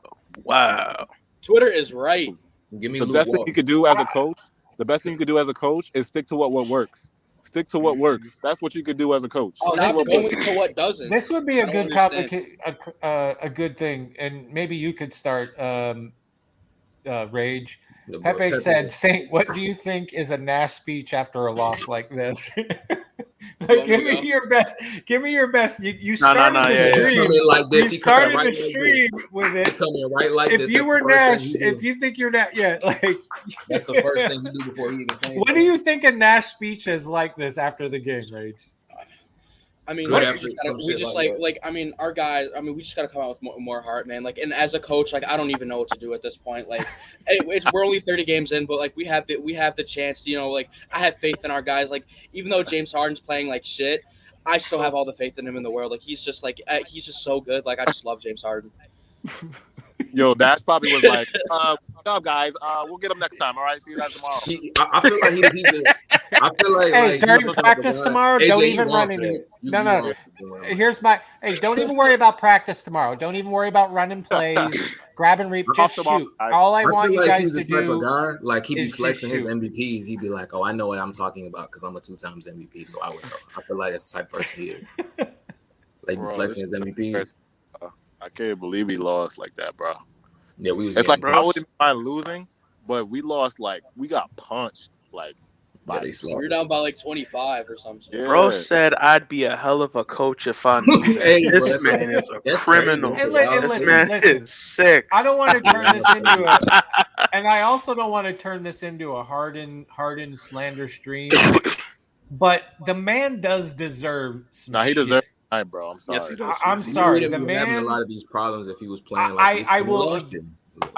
wow. Twitter is right. Give me the best thing you could do as a coach. The best thing you could do as a coach is stick to what works. Stick to what works. That's what you could do as a coach. Stop going to what doesn't. This would be a good a good thing, and maybe you could start Rage. Pepe said, "Saint, what do you think is a Nash speech after a loss like this?" Give me your best. Give me your best. You started the stream like this. You started the stream with it. Coming right like if this. You were Nash, if you think you're Nash, like that's the first thing you do before he even saying. What do you think a Nash speech is like this after the game, Rage? I mean, our guys. I mean, we just gotta come out with more heart, man. Like, and as a coach, like, I don't even know what to do at this point. Like, we're only 30 games in, but like, we have the chance. To, like, I have faith in our guys. Like, even though James Harden's playing like shit, I still have all the faith in him in the world. Like, he's just so good. Like, I just love James Harden. Yo, Dash probably was like, "What's up, guys? We'll get him next time. All right, see you guys tomorrow." I feel like I feel like hey, during practice tomorrow, don't even run any. No. Here's my. Hey, don't even worry about practice tomorrow. Don't even worry about running plays, grab and reap. Just shoot. All I want you guys to do. Like he be flexing his MVPs. He'd be like, "Oh, I know what I'm talking about because I'm a 2 times MVP, so I would know." I feel like that's the type of person he is. Like flexing his MVPs. I can't believe we lost like that, bro. Yeah, we was. It's like I wouldn't mind losing, but we lost like we got punched. Like you're down by like 25 or something. Yeah. Bro said I'd be a hell of a coach if I knew that. Hey, this man is a criminal. This man is sick. I don't want to turn this into and I also don't want to turn this into a Harden slander stream. But the man does deserve some he deserves. Bro, I'm sorry. Yes, I'm sorry. The man having a lot of these problems if he was playing. I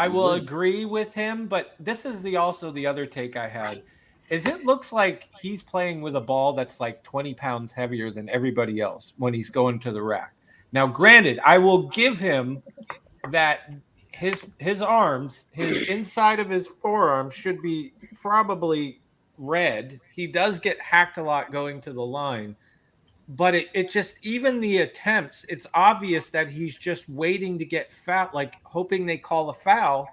will agree with him, but this is also the other take I had. Is it looks like he's playing with a ball that's like 20 pounds heavier than everybody else when he's going to the rack. Now, granted, I will give him that his arms, his inside of his forearm should be probably red. He does get hacked a lot going to the line. But it just, even the attempts, it's obvious that he's just waiting to get fouled, like hoping they call a foul,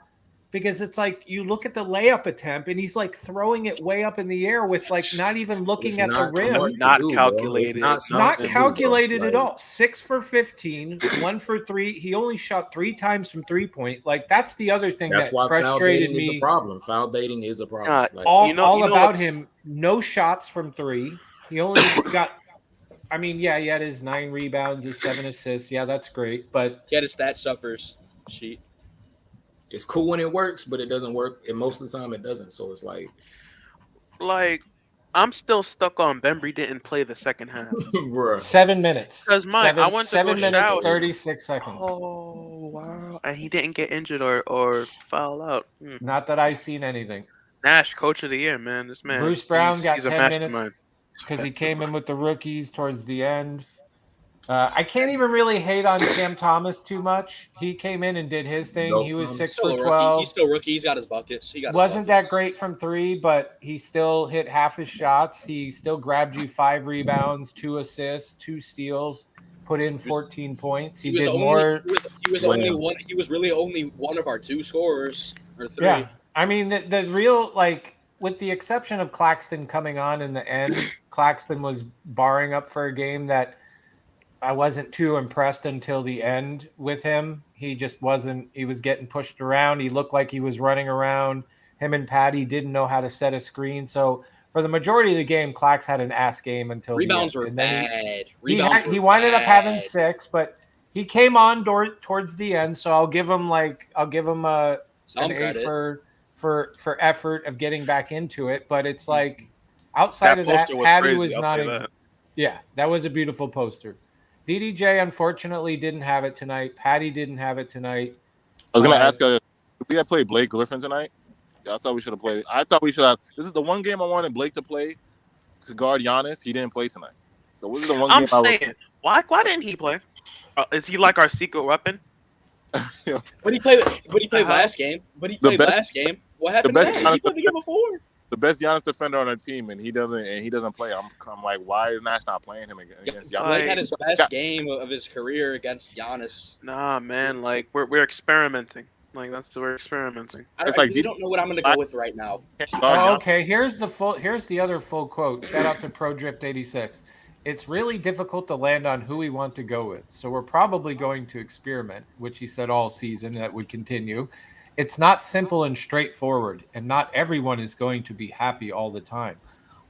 because it's like you look at the layup attempt and he's like throwing it way up in the air with like not even looking at the rim. Not calculated. Not calculated at all. 6 for 15, 1 for 3. He only shot 3 times from 3-point. Like that's the other thing that frustrated me. Is a problem. Foul baiting is a problem. All about him. No shots from 3. He only got. I mean, yeah, he had his 9 rebounds, his 7 assists. Yeah, that's great. But he had a stat suffers sheet. It's cool when it works, but it doesn't work. And most of the time, it doesn't. So it's like I'm still stuck on Bembry didn't play the second half. 7 minutes. Because I went to 7 minutes, shower. 36 seconds. Oh wow! And he didn't get injured or foul out. Not that I've seen anything. Nash, coach of the year, man. This man. Bruce Brown got 10 minutes because he came in with the rookies towards the end. I can't even really hate on Cam Thomas too much. He came in and did his thing. He was 6 for 12. He's still rookie. He's got his buckets. Wasn't that great from 3, but he still hit half his shots. He still grabbed you 5 rebounds, 2 assists, 2 steals, put in 14 points. He did more. He was only one. He was really only one of our 2 scorers or 3. Yeah, I mean the real with the exception of Claxton coming on in the end, Claxton was barring up for a game that. I wasn't too impressed until the end with him. He just wasn't. He was getting pushed around. He looked like he was running around. Him and Patty didn't know how to set a screen. So for the majority of the game, Clax had an ass game until rebounds were bad. He winded up having 6, but he came on towards the end. So I'll give him an A for effort of getting back into it. But it's like outside of that, Patty was not. Yeah, that was a beautiful poster. DDJ unfortunately didn't have it tonight. Patty didn't have it tonight. I was going to ask you, did we have played Blake Griffin tonight? Yeah, I thought we should have played. I thought we should have. This is the one game I wanted Blake to play to guard Giannis. He didn't play tonight. So this is the one game why didn't he play? Is he like our secret weapon? But he played last game. Last game. What happened then? He played the game before. The best Giannis defender on our team, and he doesn't play. I'm like, why is Nash not playing him against Giannis? Blake had his best game of his career against Giannis. Nah, man, like we're experimenting. Like that's we're experimenting. I It's like really don't know what I'm going to go with right now. Oh, okay, here's the other full quote. Shout out to ProDrift86. It's really difficult to land on who we want to go with. So we're probably going to experiment, which he said all season that would continue. It's not simple and straightforward, and not everyone is going to be happy all the time.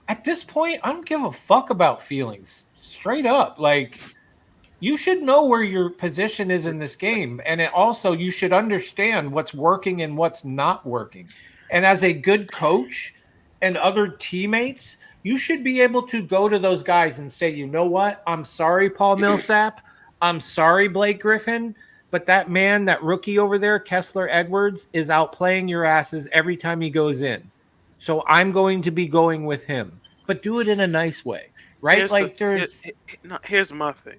At this point, I don't give a fuck about feelings. Straight up. Like, you should know where your position is in this game. And you should understand what's working and what's not working. And as a good coach and other teammates, you should be able to go to those guys and say, you know what? I'm sorry, Paul Millsap. I'm sorry, Blake Griffin. But that man, that rookie over there, Kessler Edwards, is outplaying your asses every time he goes in. So I'm going to be going with him. But do it in a nice way, right? Here's my thing.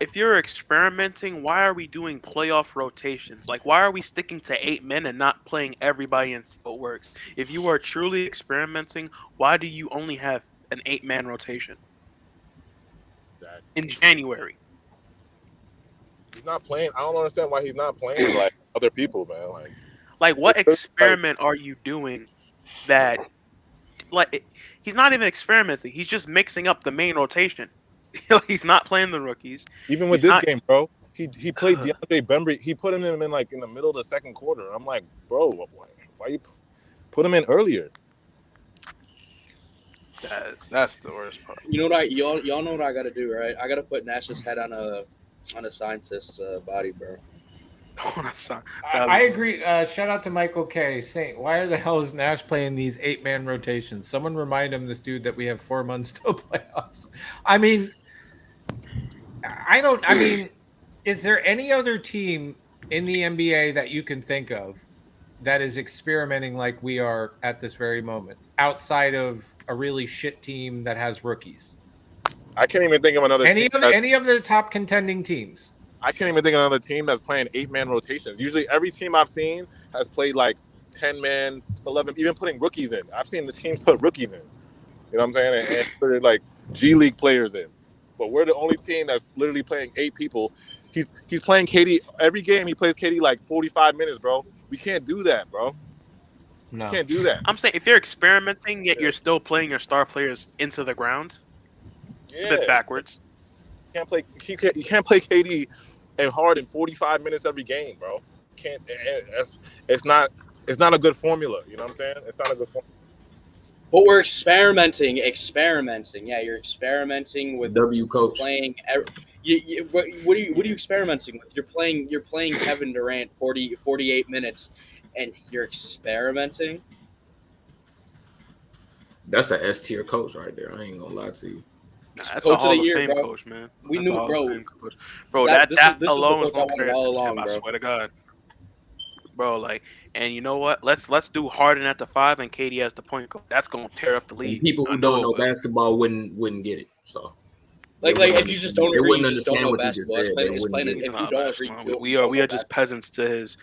If you're experimenting, why are we doing playoff rotations? Like, why are we sticking to 8 men and not playing everybody and see what works? If you are truly experimenting, why do you only have an 8-man rotation in January? He's not playing. I don't understand why he's not playing like other people, man. Like what experiment are you doing that? He's not even experimenting. He's just mixing up the main rotation. He's not playing the rookies. Even with this game, bro, he played DeAndre Bembry. He put him in in the middle of the second quarter. I'm like, bro, why you put him in earlier? That's the worst part. You know what? Y'all know what I got to do, right? I got to put Nash's head on a scientist's body, bro. I agree. Shout out to Michael K. saying, why the hell is Nash playing these 8-man rotations? Someone remind him, this dude, that we have 4 months till playoffs. I mean, is there any other team in the NBA that you can think of that is experimenting like we are at this very moment, outside of a really shit team that has rookies? I can't even think of another any of the top contending teams. I can't even think of another team that's playing 8-man rotations. Usually every team I've seen has played like 10-man, 11, even putting rookies in. I've seen the teams put rookies in. You know what I'm saying? And put like G League players in. But we're the only team that's literally playing 8 people. He's playing KD every game. He plays KD like 45 minutes, bro. We can't do that, bro. No. We can't do that. I'm saying if you're experimenting yet you're still playing your star players into the ground, it's a bit backwards. You can't play KD and Harden 45 minutes every game, bro. It's not a good formula. You know what I'm saying? It's not a good formula. But we're experimenting. Yeah, you're experimenting with coach playing. What are you experimenting with? You're playing Kevin Durant 48 minutes, and you're experimenting. That's an S tier coach right there. I ain't gonna lie to you. That's coach a Hall of the year, Fame bro. coach, man. We knew, bro. That this alone is is what I more wanted players all than along, him, bro. I swear to God. Bro, like, and you know what? Let's do Harden at the 5 and KD as the point guard. That's gonna tear up the league. And people who don't know basketball wouldn't get it. So, like if you just don't agree, you just don't know what basketball. Explain it. If you don't agree, we are just peasants to his.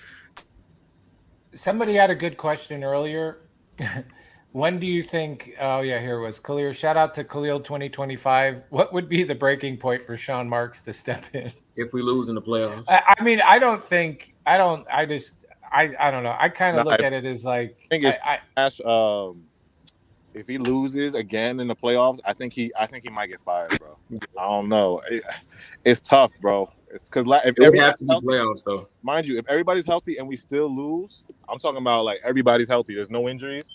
Somebody had a good question earlier. When do you think? Oh yeah, here it was Khalil. Shout out to Khalil 2025. What would be the breaking point for Sean Marks to step in if we lose in the playoffs? I mean, I don't know. I kind of look at it as like I think Ash, if he loses again in the playoffs, I think he might get fired, bro. I don't know. It's tough, bro. It's because if it would have to be playoffs, though. Mind you, if everybody's healthy and we still lose, I'm talking about like everybody's healthy. There's no injuries.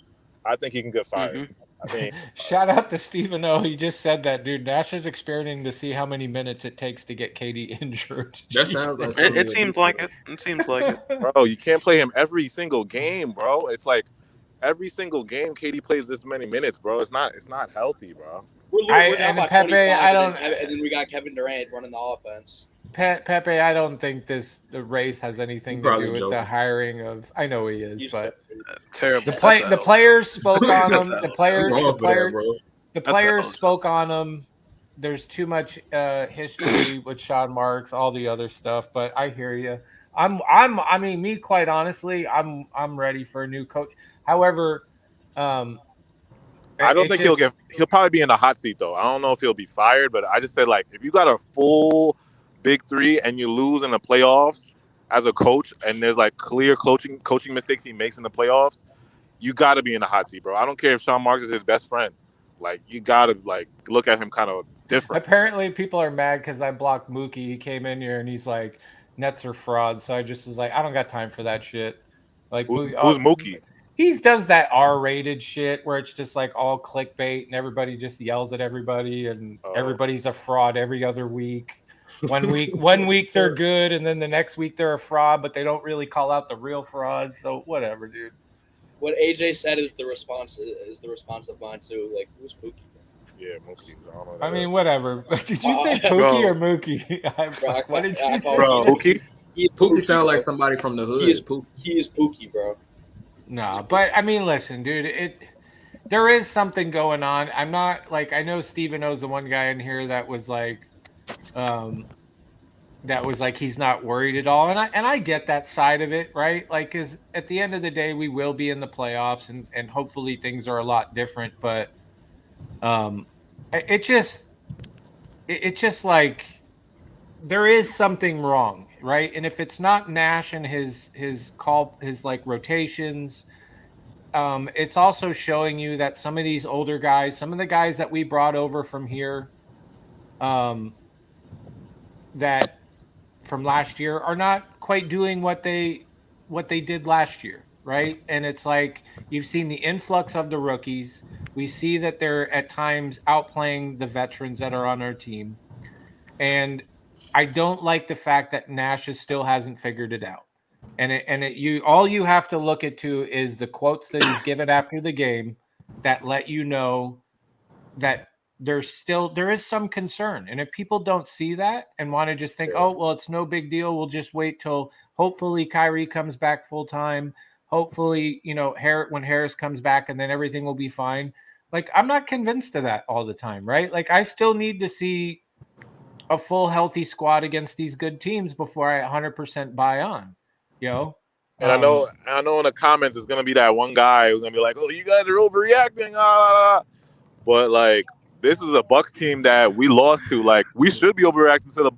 I think he can get fired. Mm-hmm. I mean, shout out to Stephen O. He just said that, dude. Nash is experimenting to see how many minutes it takes to get KD injured. That sounds like it seems like it. It seems like it. Bro, you can't play him every single game, bro. It's like every single game KD plays this many minutes, bro. It's not healthy, bro. We're down by 25, and then we got Kevin Durant running the offense. Pepe, I don't think the race has anything to do with the hiring of. I know he is, but terrible. The players spoke on him. The players spoke on him. There's too much history with Sean Marks, all the other stuff. But I hear you. I mean, me, quite honestly, I'm ready for a new coach. However, I don't think he'll probably be in the hot seat though. I don't know if he'll be fired, but I just said like if you got a full big 3 and you lose in the playoffs, as a coach, and there's like clear coaching mistakes he makes in the playoffs, you got to be in the hot seat, bro. I don't care if Sean Marks is his best friend. Like, you got to like look at him kind of different. Apparently, people are mad because I blocked Mookie. He came in here and he's like, Nets are fraud. So I just was like, I don't got time for that shit. Like, Who's Mookie? He does that R-rated shit where it's just like all clickbait and everybody just yells at everybody and everybody's a fraud every other week. One week they're good and then the next week they're a fraud, but they don't really call out the real fraud. So whatever, dude. What AJ said is the response of mine too. Like, who's Pookie? Yeah, Mookie. I mean, whatever. Did you say Pookie or Mookie? What did you say? Bro, Pookie? Pookie sound like somebody from the hood. He is Pookie, bro. No, but I mean, listen, dude. There is something going on. I'm not like, I know Steven O's the one guy in here that was like he's not worried at all, and I get that side of it, right? Like, because at the end of the day, we will be in the playoffs, and hopefully things are a lot different. But it just like there is something wrong, right? And if it's not Nash and his like rotations, it's also showing you that some of these older guys, some of the guys that we brought over from here, that from last year are not quite doing what they did last year, right? And it's like you've seen the influx of the rookies. We see that they're at times outplaying the veterans that are on our team. And I don't like the fact that Nash still hasn't figured it out. And all you have to look at too is the quotes that he's given after the game that let you know that there is some concern. And if people don't see that and want to just think, oh, well, it's no big deal, we'll just wait till hopefully Kyrie comes back full time. Hopefully, when Harris comes back and then everything will be fine. Like, I'm not convinced of that all the time, right? Like, I still need to see a full healthy squad against these good teams before I 100% buy on, And I know in the comments it's gonna be that one guy who's gonna be like, "Oh, you guys are overreacting," but like, this is a Bucks team that we lost to. Like, we should be overreacting to the.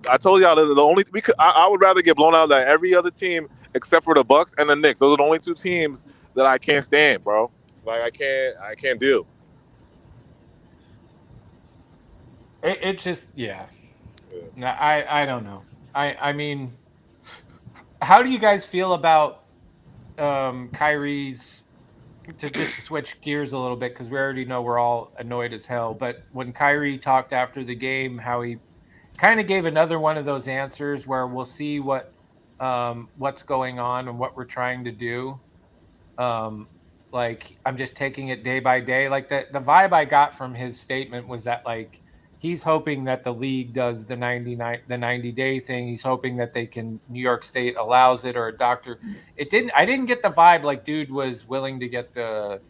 I told y'all the only I would rather get blown out than every other team except for the Bucks and the Knicks. Those are the only two teams that I can't stand, bro. Like, I can't deal. It's just No, I don't know. I mean, how do you guys feel about Kyrie's? To just switch gears a little bit, because we already know we're all annoyed as hell. But when Kyrie talked after the game, how he kind of gave another one of those answers where we'll see what's going on and what we're trying to do. Like, I'm just taking it day by day. Like, the vibe I got from his statement was that, like, he's hoping that the league does the 90-day thing. He's hoping that New York State allows it, or a doctor. I didn't get the vibe like dude was willing to get the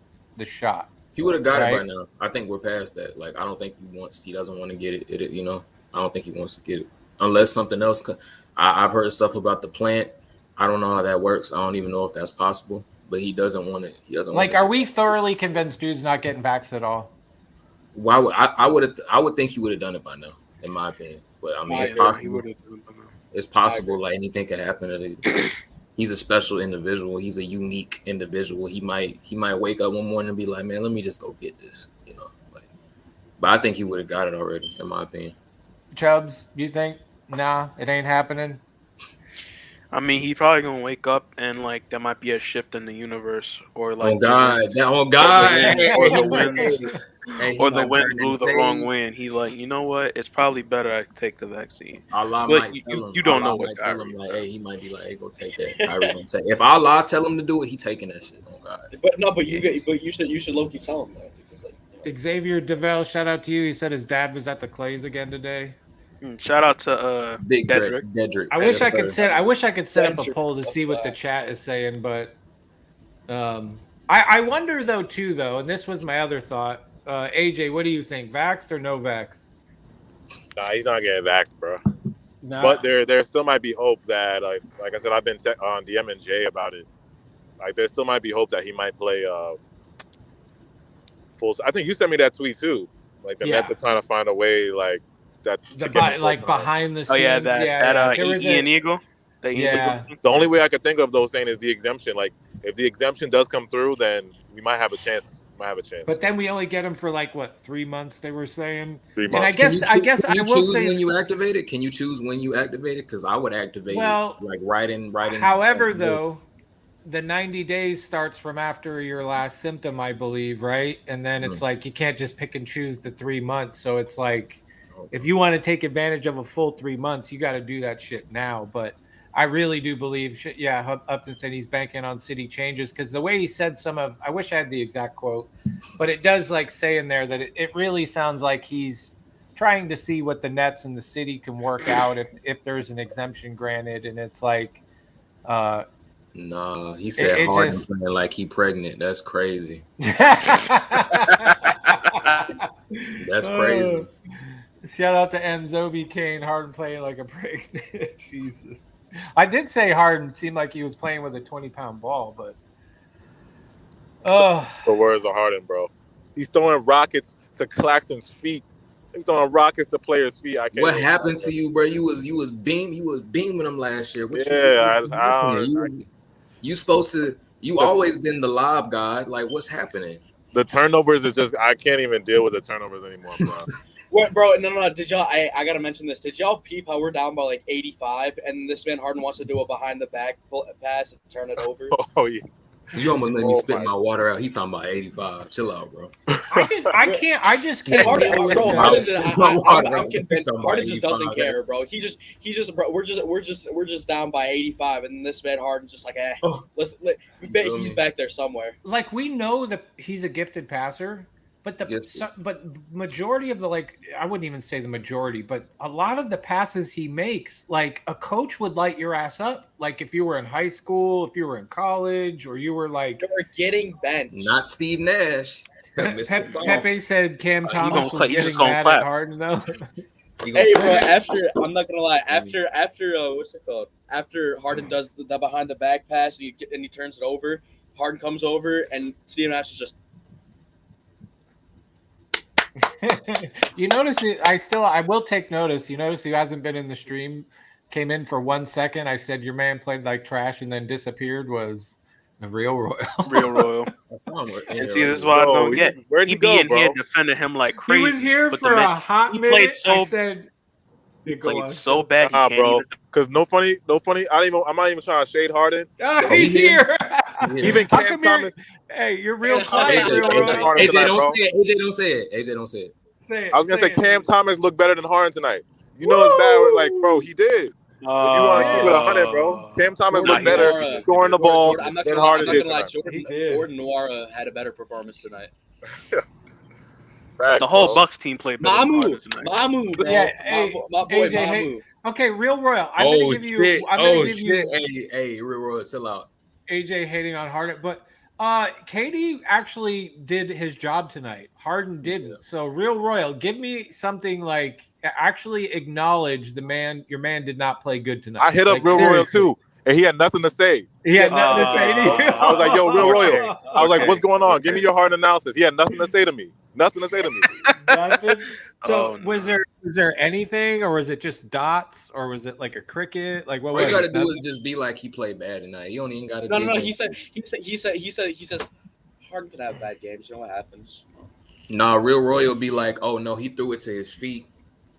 shot. He would have got it by now. I think we're past that. Like, I don't think he doesn't want to get it. I don't think he wants to get it unless something else. I've heard stuff about the plant. I don't know how that works. I don't even know if that's possible, but he doesn't want it. He doesn't want it. Are we thoroughly convinced dude's not getting vaxxed at all? Why would I would think he would have done it by now, in my opinion. But I mean, it's possible. It's possible. Like, anything could happen. He's a special individual. He's a unique individual. He might wake up one morning and be like, man, let me just go get this. But I think he would have got it already, in my opinion. Chubbs, you think? Nah, it ain't happening. I mean, he probably gonna wake up and like there might be a shift in the universe, or like or the wind blew the wrong way, and he like, you know what? It's probably better I take the vaccine. Allah but might tell him. You don't Allah know what tell him, like, hey, he might be like, hey, go take that. Kyrie gonna take. If Allah tell him to do it, he taking that shit. Oh God. But you should low-key tell him that. Xavier Devell, shout out to you. He said his dad was at the Clays again today. Shout out to Big Dedrick. I wish I could set up a poll to see what the chat is saying, but I wonder though, and this was my other thought. AJ, what do you think? Vaxxed or no vax? Nah, he's not getting vaxxed, bro. Nah. But there still might be hope that, like I said, I've been on DMing Jay about it. Like, there still might be hope that he might play full. I think you sent me that tweet too. Like, the Mets are trying to find a way, like that. Behind the scenes. Oh yeah, that Ian Eagle. Yeah. The only way I could think of though saying is the exemption. Like if the exemption does come through, then we might have a chance. But then we only get him for like what 3 months? They were saying. 3 And I months. guess I Can you will choose say when you activate it? Can you choose when you activate it? Because I would activate it like right in. However, though, the 90 days starts from after your last symptom, I believe, right? And then it's like you can't just pick and choose the 3 months. So it's like if you want to take advantage of a full 3 months, you got to do that shit now. But I really do believe, Upton said he's banking on city changes because the way he said I wish I had the exact quote, but it does like say in there that it really sounds like he's trying to see what the Nets and the city can work out if there's an exemption granted. And it's like, no, he said Harden playing like he pregnant. That's crazy. That's crazy. Shout out to M. Zobi Kane. Harden playing like a pregnant. Jesus. I did say Harden seemed like he was playing with a 20-pound ball, but the words of Harden, bro. He's throwing rockets to Claxton's feet. He's throwing rockets to players' feet. I can't. What happened to you, bro? You was beaming them last year. You supposed to. You always been the lob god. Like, what's happening? The turnovers is just. I can't even deal with the turnovers anymore, bro. What, bro? No. Did y'all? I gotta mention this. Did y'all peep how we're down by like 85, and this man Harden wants to do a behind the back pass and turn it over? Oh yeah. You almost made me spit my water out. He talking about 85. Chill out, bro. I just can't. Harden, I'm convinced Harden just doesn't care, bro. He just, bro. We're just down by 85, and this man Harden's just like, he's back there somewhere. Like we know that he's a gifted passer. But majority of the I wouldn't even say the majority, but a lot of the passes he makes, like a coach would light your ass up. Like if you were in high school, if you were in college, or you were like you were getting benched. Not Steve Nash. Pepe said Cam Thomas was getting mad at Harden though. Hey, bro. I'm not gonna lie. After what's it called? After Harden does the behind the back pass and he turns it over, Harden comes over and Steve Nash is just. You notice it, I will take notice. You notice who hasn't been in the stream, came in for 1 second. I said your man played like trash and then disappeared was the Real Royal. Real Royal. And see, this is why I don't get. Where'd you go, bro? Here defending him like crazy. He was here for a hot minute. I said he played so bad. Nah, bro. Because no funny. I'm not even trying to shade Harden. He's here. Even Cam Thomas. Hey, you're real quiet. AJ, don't say it. AJ, don't say it. I was gonna say Cam Thomas looked better than Harden tonight. You know it's bad. Like, bro, he did. If you want to keep it 100, bro, Cam Thomas looked better scoring the ball than Harden did tonight. Jordan Nwora had a better performance tonight. The whole Bucks team played better Mamu, bro. Yeah, my boy AJ, Mamu. Hey, okay, Real Royal. I'm gonna give you. Hey, Real Royal, chill out. AJ hating on Harden, but KD actually did his job tonight. Harden didn't. So Real Royal, give me something like actually acknowledge your man did not play good tonight. I hit up Real Royal too, and he had nothing to say. He had nothing to say to you. I was like, yo, Real Royal. I was like, what's going on? Give me your hard analysis. He had nothing to say to me. Nothing. Nothing. So was there anything, or was it just dots, or was it like a cricket? Like what? All you got to do is just be like he played bad tonight. You don't even got to. No. He says Harden can have bad games. You know what happens? Nah, Real Royal be like, oh no, he threw it to his feet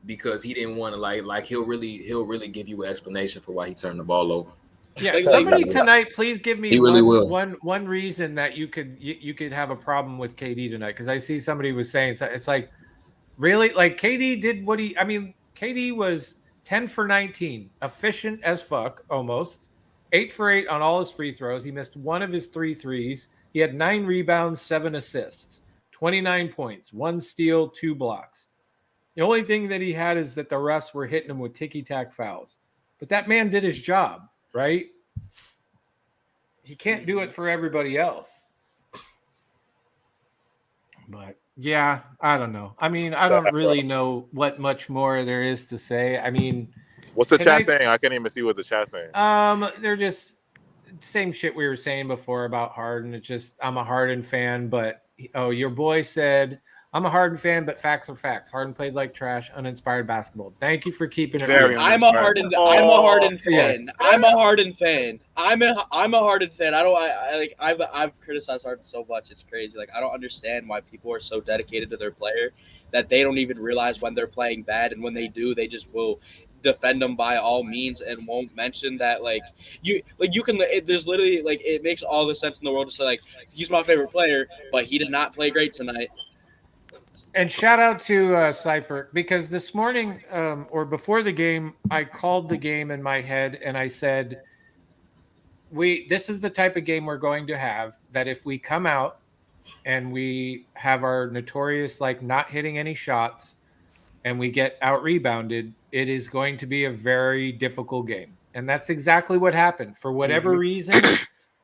because he didn't want to like he'll really give you an explanation for why he turned the ball over. Yeah, somebody tonight, please give me one reason that you could have a problem with KD tonight, because I see somebody was saying it's like really like KD did what KD was 10 for 19, efficient as fuck almost, 8 for 8 on all his free throws. He missed one of his 3 threes. He had 9 rebounds, 7 assists, 29 points, 1 steal, 2 blocks. The only thing that he had is that the refs were hitting him with ticky-tack fouls. But that man did his job. Right? He can't do it for everybody else. But yeah, I don't know. I mean, I don't really know what much more there is to say. I mean, what's the chat saying? I can't even see what the chat's saying. They're just same shit we were saying before about Harden. It's just I'm a Harden fan, but your boy said I'm a Harden fan, but facts are facts. Harden played like trash, uninspired basketball. Thank you for keeping it Very real. I'm a Harden. I'm a Harden fan. Yes. I'm a Harden fan. I'm a Harden fan. I've criticized Harden so much. It's crazy. Like I don't understand why people are so dedicated to their player that they don't even realize when they're playing bad, and when they do, they just will defend them by all means and won't mention that you can. There's literally it makes all the sense in the world to say he's my favorite player, but he did not play great tonight. And shout out to Cypher, because this morning or before the game, I called the game in my head and I said, this is the type of game we're going to have, that if we come out and we have our notorious not hitting any shots and we get out rebounded, it is going to be a very difficult game. And that's exactly what happened. For whatever reason,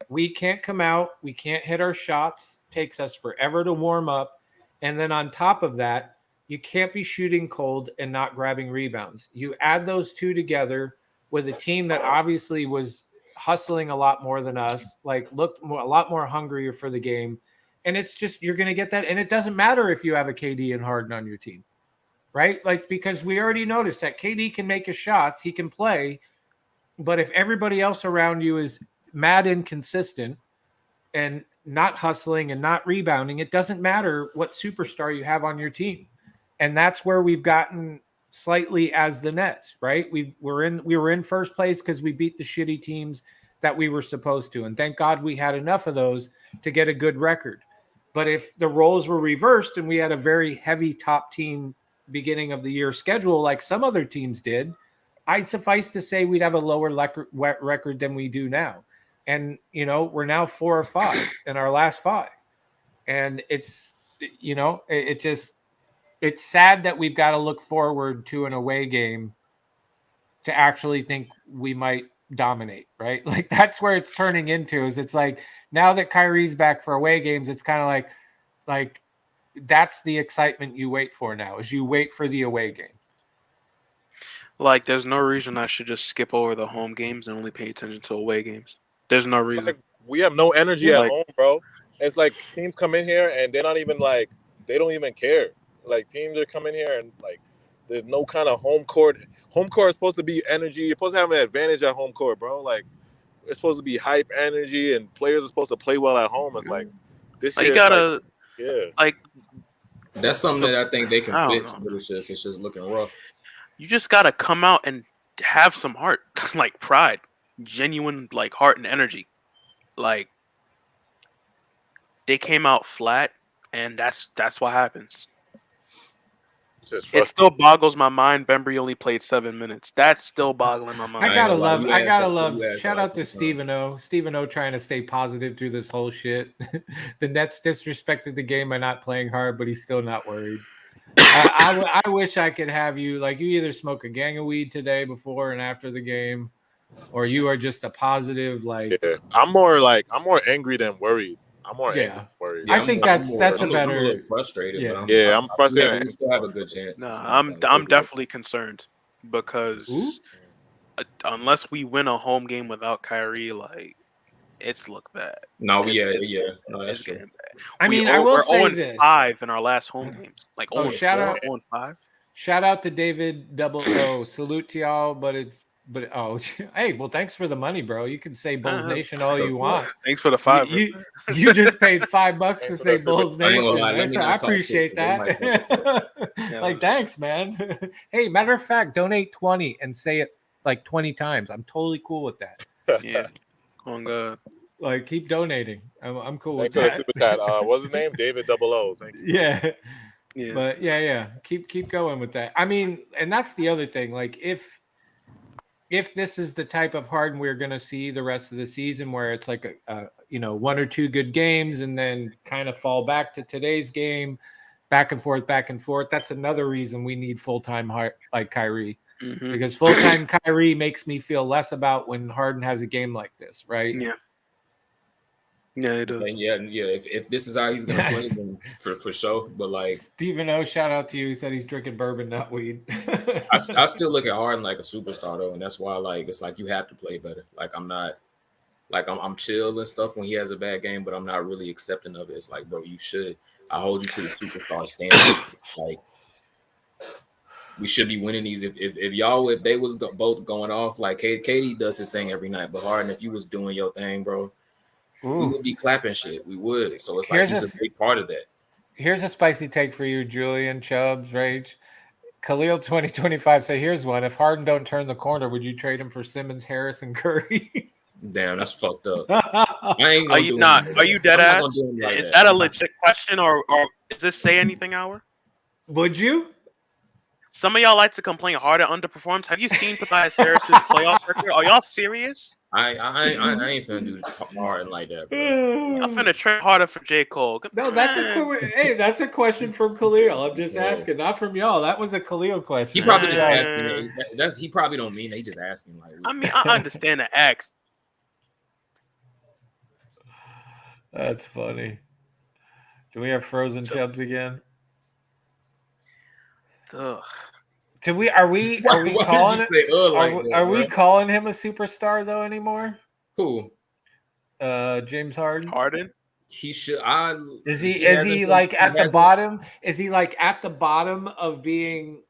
we can't come out, we can't hit our shots, takes us forever to warm up. And then on top of that, you can't be shooting cold and not grabbing rebounds. You add those two together with a team that obviously was hustling a lot more than us, looked a lot more hungrier for the game. And it's just, you're going to get that. And it doesn't matter if you have a KD and Harden on your team, right? Because we already noticed that KD can make his shots, he can play. But if everybody else around you is mad inconsistent and not hustling and not rebounding, it doesn't matter what superstar you have on your team. And that's where we've gotten slightly as the Nets, right? We were in first place because we beat the shitty teams that we were supposed to. And thank God we had enough of those to get a good record. But if the roles were reversed and we had a very heavy top team beginning of the year schedule like some other teams did, I'd suffice to say we'd have a lower record than we do now. And, we're now 4 or 5 in our last 5. And it's, it's sad that we've got to look forward to an away game to actually think we might dominate, right? That's where it's turning into, is it's now that Kyrie's back for away games, it's kind of like that's the excitement you wait for now, is you wait for the away game. There's no reason I should just skip over the home games and only pay attention to away games. There's no reason. We have no energy at home, bro. It's teams come in here and they're not even they don't even care. Teams are coming here and there's no kind of home court. Home court is supposed to be energy. You're supposed to have an advantage at home court, bro. It's supposed to be hype energy, and players are supposed to play well at home. It's this year. You gotta, that's something that I think they can fix, but it's just looking rough. You just gotta come out and have some heart, pride, genuine heart and energy. They came out flat, and that's what happens. It still boggles my mind. Bembry only played 7 minutes. That's still boggling my mind. I gotta love. Shout out to Stephen O. Stephen O. trying to stay positive through this whole shit. The Nets disrespected the game by not playing hard, but he's still not worried. I wish I could have you you either smoke a gang of weed today before and after the game, or you are just a positive Yeah. I'm more angry than worried. I'm more angry than worried. I think that's a better. I'm a little frustrated. Yeah, I'm frustrated. We still have a good chance. No, I'm definitely concerned because unless we win a home game without Kyrie, it's look bad. No, no, that's true. I mean, I will say 0-5 in our last home games. Shout out 0-5. Shout out to David Double O. Salute to y'all, hey, well, thanks for the money, bro. You can say Bulls Nation all you want. Thanks for the $5. You just paid $5 to say Bulls Nation. I appreciate that. Thanks, man. Hey, matter of fact, donate 20 and say it 20 times. I'm totally cool with that. Yeah. On God. Keep donating. I'm cool with that. Super chat. What's his name? David Double O. Thank you. Yeah. But keep going with that. I mean, and that's the other thing. If this is the type of Harden we're going to see the rest of the season, where it's a 1 or 2 good games and then kind of fall back to today's game, back and forth, that's another reason we need full-time Kyrie. Mm-hmm. Because full-time Kyrie makes me feel less about when Harden has a game like this, right? Yeah. Yeah, it does. And if this is how he's gonna play, then for sure. But Stephen O, shout out to you. He said he's drinking bourbon, not weed. I still look at Harden like a superstar though, and that's why it's you have to play better. I'm not I'm chill and stuff when he has a bad game, but I'm not really accepting of it. It's bro, you should. I hold you to the superstar standard. Like we should be winning these. If they was both going off, like KD does his thing every night, but Harden, if you was doing your thing, bro, we would be clapping shit. We would. So it's like he's a big part of that. Here's a spicy take for you, Julian Chubbs, Rage. Khalil 2025 say, here's one. If Harden don't turn the corner, would you trade him for Simmons, Harris, and Curry? Damn, that's fucked up. I ain't Are you not? Are you dead ass? Is that a legit question, or does this say anything, Hour? Would you? Some of y'all like to complain Harden underperforms. Have you seen Tobias Harris's playoff record? Are y'all serious? I ain't finna do Harden like that, bro. I'm finna trade Harden for J. Cole. No, that's a question from Khalil. I'm just asking, not from y'all. That was a Khalil question. He probably just asking. He probably don't mean it. He just asking. Like, I mean, I understand the X. That's funny. Do we have frozen Chubbs again? Ugh. Are we calling it? Are we calling him a superstar though anymore? Who? James Harden. Harden. He should. Is he like at the bottom? Is he like at the bottom of being?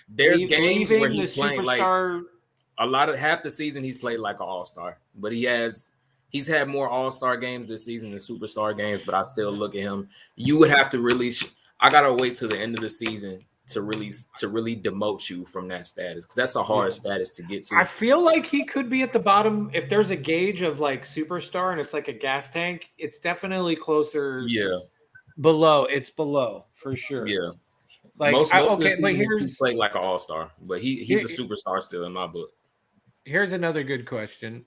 There's games where he's playing superstar. Like half the season he's played like an all-star, but he's had more all-star games this season than superstar games. But I still look at him. You would have to really. I gotta wait till the end of the season to really demote you from that status, because that's a hard status to get to. I feel like he could be at the bottom if there's a gauge of like superstar and it's like a gas tank. It's definitely closer. Yeah, below. It's below for sure. Yeah, like most of the but he's played like an all-star, but he's a superstar still in my book. Here's another good question,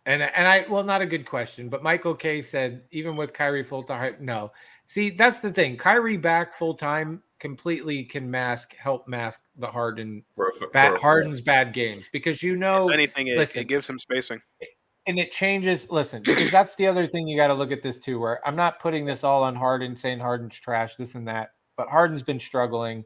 and I not a good question, but Michael K said even with Kyrie full time, no. See, that's the thing. Kyrie back full time completely can help mask the Harden's bad games, because if anything, it gives him spacing, and it changes. Listen, because that's the other thing you got to look at this too. Where I'm not putting this all on Harden, saying Harden's trash, this and that, but Harden's been struggling.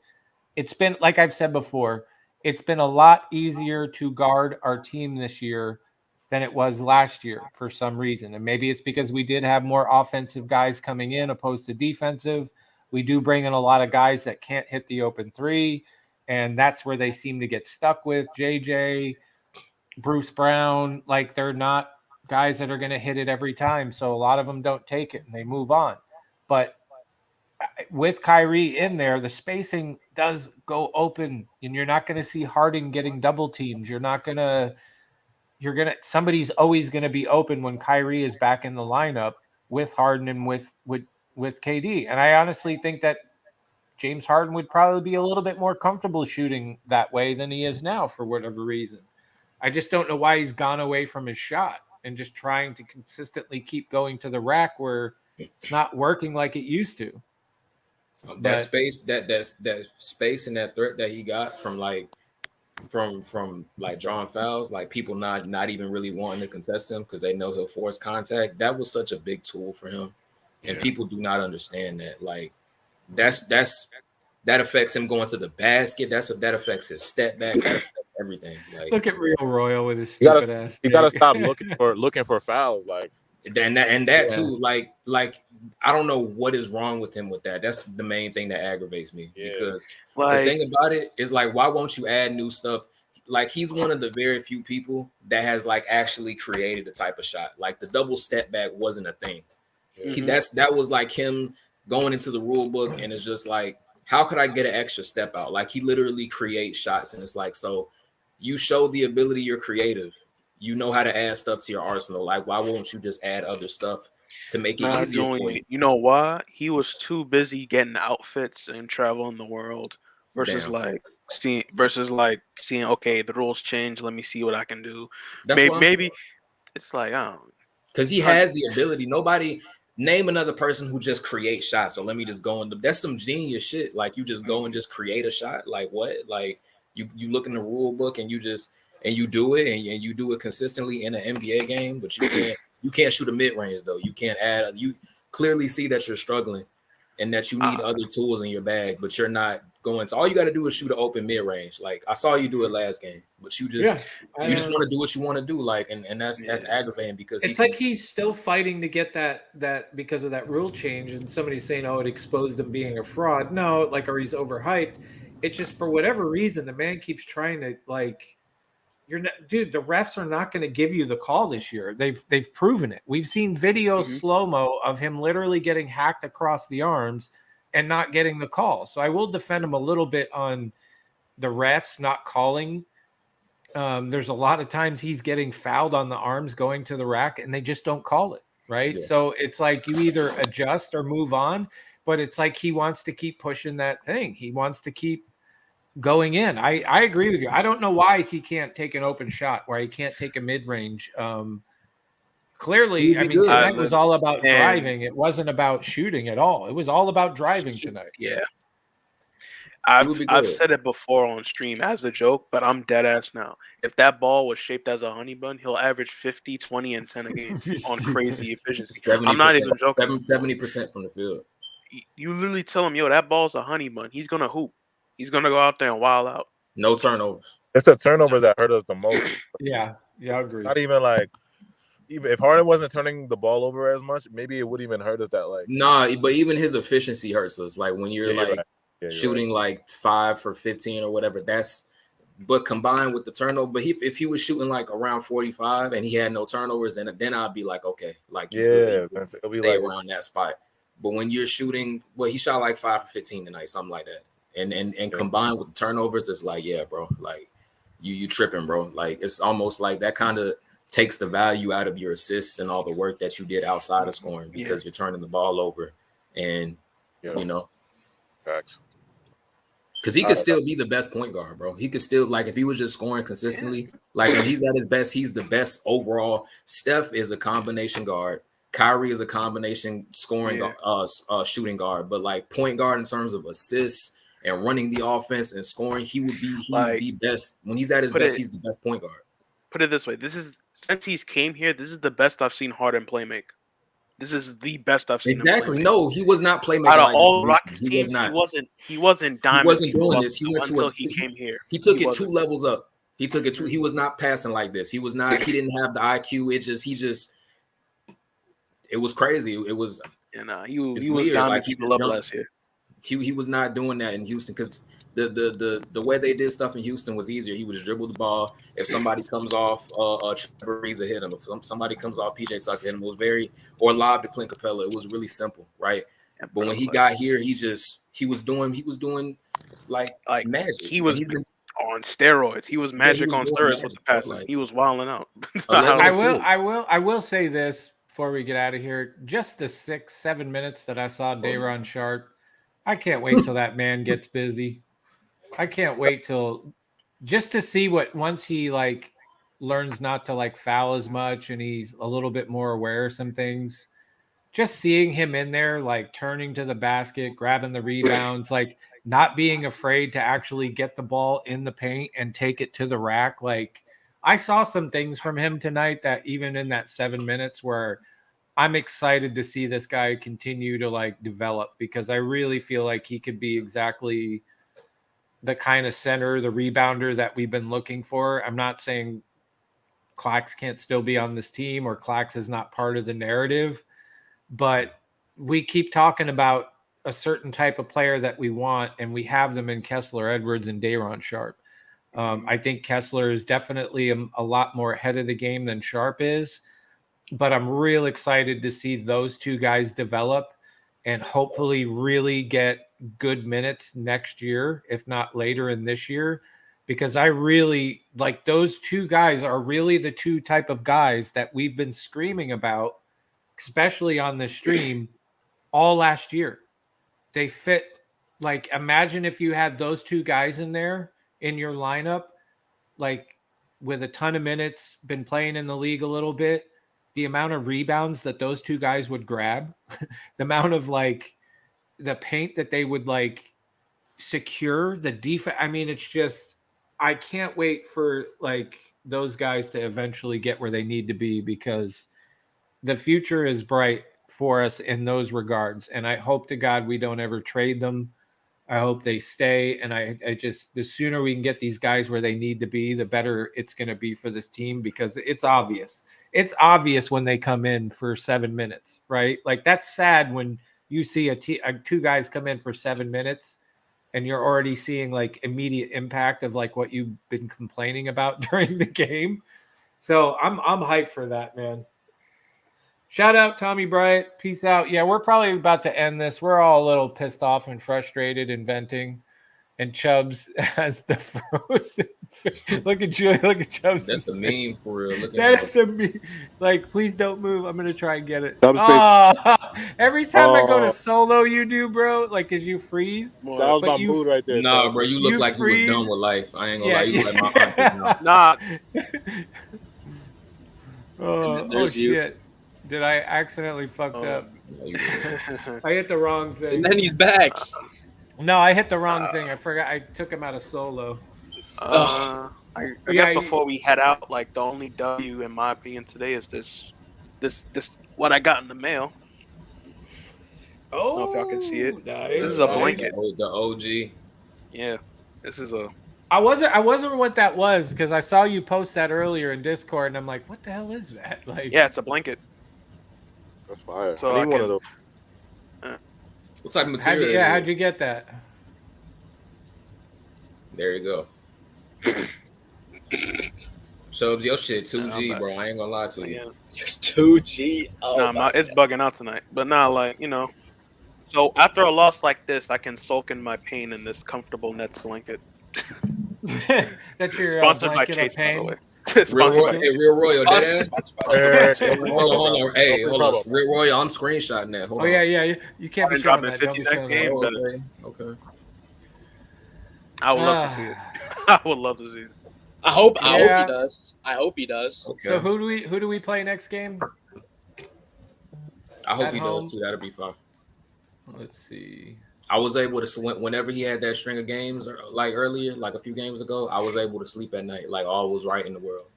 It's been, like I've said before, it's been a lot easier to guard our team this year than it was last year for some reason, and maybe it's because we did have more offensive guys coming in opposed to defensive. We do bring in a lot of guys that can't hit the open three, and that's where they seem to get stuck with JJ, Bruce Brown. Like, they're not guys that are going to hit it every time, so a lot of them don't take it and they move on. But with Kyrie in there, the spacing does go open, and you're not going to see Harden getting double teamed. Somebody's always going to be open when Kyrie is back in the lineup with Harden and with KD. And I honestly think that James Harden would probably be a little bit more comfortable shooting that way than he is now for whatever reason. I just don't know why he's gone away from his shot and just trying to consistently keep going to the rack where it's not working like it used to. That space and that threat that he got from drawing fouls, like people not even really wanting to contest him because they know he'll force contact. That was such a big tool for him. And people do not understand that. Like, that affects him going to the basket. That affects his step back. That affects everything. Like, look at Real Royal with his stupid ass. You gotta stop looking for fouls. Like, and too. Like I don't know what is wrong with him with that. That's the main thing that aggravates me. Because the thing about it is, like, why won't you add new stuff? Like, he's one of the very few people that has like actually created a type of shot. Like, the double step back wasn't a thing. That was like him going into the rule book, and it's just like, how could I get an extra step out? Like, he literally creates shots, and it's like, so you show the ability, you're creative, you know how to add stuff to your arsenal. Like, why won't you just add other stuff to make it easier for you? You know why? He was too busy getting outfits and traveling the world versus seeing, okay, the rules change, let me see what I can do. Maybe it's like, I don't know. Because he has the ability. Nobody name another person who just creates shots. So let me just go that's some genius shit. Like, you just go and just create a shot. Like, what? Like, you look in the rule book and you do it and you do it consistently in an NBA game, but you can't shoot a mid range though. You can't add. You clearly see that you're struggling and that you need other tools in your bag, but you're not going to. All you got to do is shoot an open mid range. Like I saw you do it last game, but you just want to do what you want to do. Like, and that's aggravating because it's like he's still fighting to get that because of that rule change. And somebody's saying, "Oh, it exposed him being a fraud." No, like, or he's overhyped. It's just for whatever reason, the man keeps trying to like. You're not, dude. The refs are not going to give you the call this year. They've proven it. We've seen video slow-mo of him literally getting hacked across the arms and not getting the call. So I will defend him a little bit on the refs not calling. There's a lot of times he's getting fouled on the arms going to the rack, and they just don't call it, right? Yeah. So it's like you either adjust or move on, but it's like he wants to keep pushing that thing. He wants to keep going in. I agree with you. I don't know why he can't take an open shot, why he can't take a mid-range. Clearly, I mean, tonight was all about driving. It wasn't about shooting at all. It was all about driving tonight. Yeah. I've said it before on stream as a joke, but I'm dead ass now. If that ball was shaped as a honey bun, he'll average 50, 20, and 10 a game on crazy efficiency. I'm not even joking. 70% from the field. You literally tell him, yo, that ball's a honey bun. He's going to hoop. He's going to go out there and wild out. No turnovers. It's the turnovers that hurt us the most. Yeah, I agree. Not even like, even if Harden wasn't turning the ball over as much, maybe it wouldn't even hurt us that like. Nah, but even his efficiency hurts us. Like when you're shooting like 5 for 15 or whatever, but combined with the turnover, but if he was shooting like around 45 and he had no turnovers, then I'd be like, okay, like it'll be stay around that spot. But when you're shooting, well, he shot like 5 for 15 tonight, something like that. And combined with turnovers, it's like, yeah, bro, like you tripping, bro. Like it's almost like that kind of takes the value out of your assists and all the work that you did outside of scoring because you're turning the ball over and you know. Facts. Because he could still be the best point guard, bro. He could still, like, if he was just scoring consistently, like when he's at his best, he's the best overall. Steph is a combination guard. Kyrie is a combination scoring, shooting guard. But like point guard in terms of assists and running the offense and scoring, he's the best. When he's at his best, he's the best point guard. Put it this way: since he's came here, this is the best I've seen Harden play make. This is the best I've seen. Exactly. No, he was not playmaking. Out of all Rockets teams, he wasn't diamond. He wasn't doing this. He went until he came here. He took it 2 levels up. He took it 2. He was not passing like this. He was not. He didn't have the IQ. It was crazy. It was. He was diamond people up last year. He was not doing that in Houston because the way they did stuff in Houston was easier. He would just dribble the ball. If somebody comes off, Trevor Ariza hit him. If somebody comes off, PJ Tucker hit him. It was or lob to Clint Capella. It was really simple, right? But when he got here, he was doing like magic. He was on steroids. He was magic on steroids with the passing. He was wilding out. I will say this before we get out of here. Just the 6-7 minutes that I saw Day'Ron Sharpe, I can't wait till that man gets busy. I can't wait till just to see once he like learns not to like foul as much and he's a little bit more aware of some things. Just seeing him in there, like turning to the basket, grabbing the rebounds, like not being afraid to actually get the ball in the paint and take it to the rack. Like I saw some things from him tonight that even in that 7 minutes where I'm excited to see this guy continue to like develop because I really feel like he could be exactly the kind of center, the rebounder that we've been looking for. I'm not saying Clax can't still be on this team or Clax is not part of the narrative, but we keep talking about a certain type of player that we want, and we have them in Kessler Edwards and Day'Ron Sharpe. I think Kessler is definitely a lot more ahead of the game than Sharpe is. But I'm real excited to see those two guys develop and hopefully really get good minutes next year, if not later in this year, because I really like those two guys are really the two type of guys that we've been screaming about, especially on the stream all last year. They fit. Like, imagine if you had those two guys in there in your lineup, like with a ton of minutes, been playing in the league a little bit, the amount of rebounds that those two guys would grab, the amount of like the paint that they would like secure, the defense. I mean, it's just, I can't wait for like those guys to eventually get where they need to be because the future is bright for us in those regards. And I hope to God we don't ever trade them. I hope they stay. And I just, the sooner we can get these guys where they need to be, the better it's going to be for this team, because it's obvious. It's obvious when they come in for 7 minutes, right? Like, that's sad when you see two guys come in for 7 minutes and you're already seeing like immediate impact of like what you've been complaining about during the game. So I'm hyped for that, man. Shout out Tommy Bryant. Peace out. Yeah, we're probably about to end this. We're all a little pissed off and frustrated and venting. And Chubbs has the frozen face. Look at you. Look at Chubbs. That's a meme for real. Look at That's a meme. Like, please don't move. I'm gonna try and get it. Every time I go to solo, you do, bro. Like, cause you freeze. That was my mood right there. Nah, bro, you look like freeze. you was done with life. I ain't gonna lie. You like my aunt. Nah. Oh shit. Did I accidentally fucked up? I hit the wrong thing. And then he's back. No, I hit the wrong thing. I forgot. I took him out of solo. I guess before we head out, like, the only W in my opinion today is this what I got in the mail. I don't know if y'all can see it. Nice, this is a blanket. The OG. Yeah, this is a. I wasn't what that was, because I saw you post that earlier in Discord, and I'm like, what the hell is that? Like, yeah, it's a blanket. That's fire. So I need one of those. What type of material? How'd you get that? There you go. Shubs, your shit 2G, bro. I ain't gonna lie to you. 2G. Oh, nah, it's bugging out tonight. But nah, like, you know. So after a loss like this, I can soak in my pain in this comfortable Nets blanket. That's your sponsored by blanket Chase, of pain. by the way. Real Royal, dead ass. Hold on. Hey, hold on. Real Royal, I'm screenshotting that. Hold on. Yeah. You can't be showing that. 50 next game. Okay. I would love to see it. I would love to see it. I hope he does. I hope he does. Okay. So who do we play next game? I hope he does too. That'll be fun. Let's see. I was able to whenever he had that string of games, like earlier, like a few games ago, I was able to sleep at night, like all was right in the world.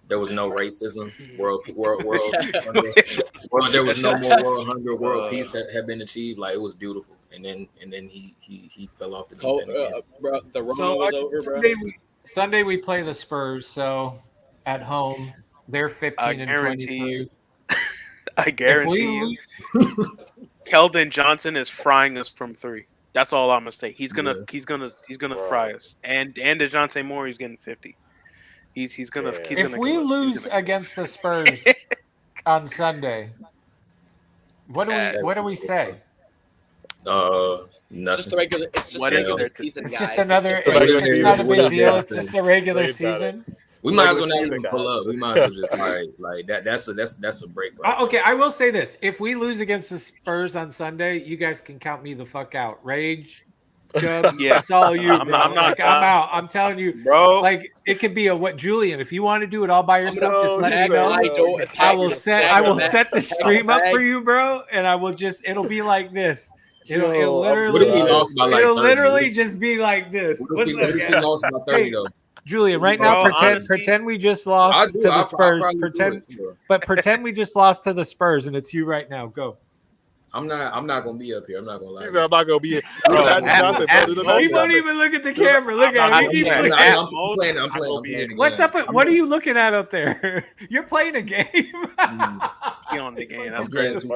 There was no racism, world. There was no more world hunger, world peace had been achieved. Like, it was beautiful, and then he fell off the deep end again. Bro, the Rona was over, bro. Sunday we play the Spurs, so at home they're 15 and 23. I guarantee you. Keldon Johnson is frying us from 3. That's all I'm gonna say. He's gonna fry us. And DeJounte Moore, he's getting 50. He's gonna. If we lose against the Spurs on Sunday, what do we say? Nothing. Just the regular. It's just regular season. It's just another. It's not a big deal. It's just the regular season. We might as well not even pull up. We might as well just like that. That's a break, bro. Okay, I will say this: if we lose against the Spurs on Sunday, you guys can count me the fuck out. Rage, Chubb, it's all you. I'm out. I'm telling you, bro. Like, it could be what Julian. If you want to do it all by yourself, just let me know. I will set the stream up for you, bro, and I will just. It'll be like this. It'll literally just be like this. What if he lost by 30 though? Julian, right now, pretend we just lost to the Spurs. Pretend we just lost to the Spurs, and it's you right now. Go. I'm not gonna be up here. I'm not gonna lie. He said I'm not gonna be here. He won't even look at the camera. Look at him. I'm playing. What's up? What are you looking at up there? You're playing a game. He on the game. That's great. My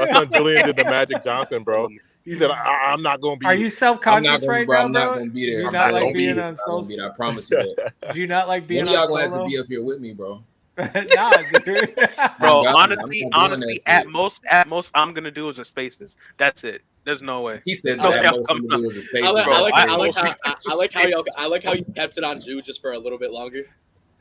son Julian did the Magic Johnson, bro. He said, "I'm not gonna be." Are you self-conscious right now, bro? I'm not gonna be there. Do you not like being on solo? I promise you that. Do you not like being on solo? solo? Y'all gonna have to be up here with me, bro. Nah, dude. Bro, honestly, at most, I'm gonna do is a spaces. That's it. There's no way. He said at most I'm gonna do is a spaces. I like how you kept it on Zoo just for a little bit longer.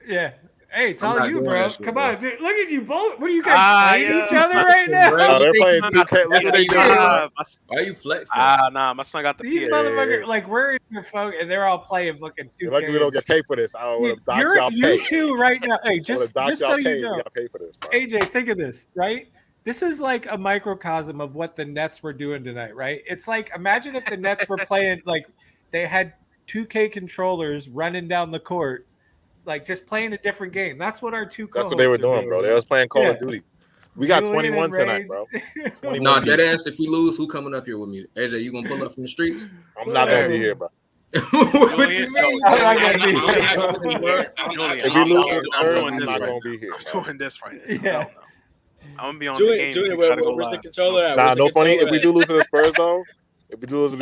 Yeah. Hey, it's all you, bro. Come on, dude. Look at you both. What are you guys playing each other right now? They're playing 2K. Look what they doing. Why are you flexing? Nah, my son got the These motherfuckers, like, where is your phone? And they're all playing fucking 2K. Lucky we don't get paid for this. I would have docked y'all pay. You two right now. Hey, just so you know. Pay for this, bro. AJ, think of this, right? This is like a microcosm of what the Nets were doing tonight, right? It's like, imagine if the Nets were playing, like, they had 2K controllers running down the court, like, just playing a different game. That's what our two co-hosts That's what they were doing, bro. They was playing Call of Duty. We got Julian 21 tonight, Rage. bro. 21 No, deep. dead ass. If we lose, who coming up here with me? AJ, you gonna pull up from the streets? I'm not gonna be here, bro. What you mean? I'm not gonna be Julian, here. Julian, If we lose this I'm third, doing I'm this not right gonna now. be here. I'm doing this right now. Yeah. Hell no. I'm gonna be on the game. Julian, if you try to go where's the live. controller at? Nah, Where's the no funny. If controller we at? do lose to the Spurs, though, if we do lose,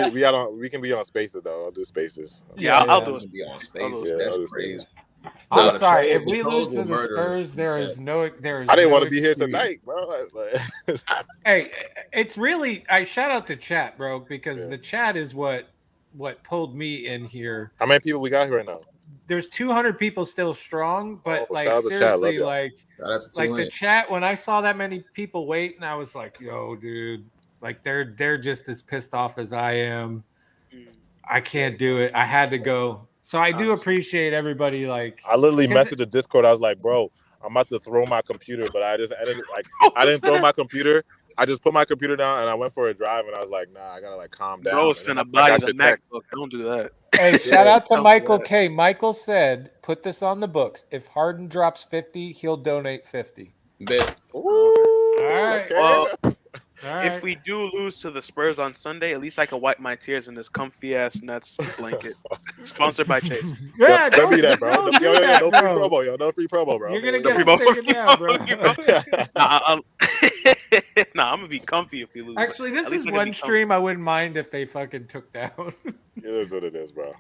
we can be on Spaces though. I'll do Spaces. Yeah, I'll Yeah. do it. Be on I'll space. do it. That's I'll do crazy. Spaces. I'm Nah, the sorry. trolls- If we the trolls lose to will the murder us. Spurs, there is no I didn't no want to be here excuse. tonight, bro. Like, Hey, it's really I shout out to chat, bro, because Yeah. the chat is what pulled me in here. how many people we got here right now? There's 200 people still strong, but Oh, like shout out to chat. Love seriously, y'all. like Shout out to like the 200. chat when I saw that many people waiting, I was like, yo, dude, like they're just as pissed off as I am. I can't do it. I had to go. So I do appreciate everybody. Like I literally 'cause messaged the Discord. I was like, bro, I'm about to throw my computer, but I didn't throw my computer. I just put my computer down and I went for a drive and I was like, nah, I gotta like calm down. Bro, it's And then finna I buy got the your Mac text. book. Don't do that. Hey, shout out to don't do Michael that. K. Michael said, put this on the books. If Harden drops 50, he'll donate 50. Bet. Ooh, All right. okay. Well, All right. If we do lose to the Spurs on Sunday, at least I can wipe my tears in this comfy ass Nets blanket. Sponsored by Chase. yeah, Don't be that, bro. don't Yo, do yo, yo, that, no free bro. promo, yo. No free promo, bro. You're gonna No get free a promo. sticker now, bro. Nah, I'm gonna be comfy if we lose. Actually, this At is least I can one be stream I wouldn't mind if they fucking took down. It is what it is, bro.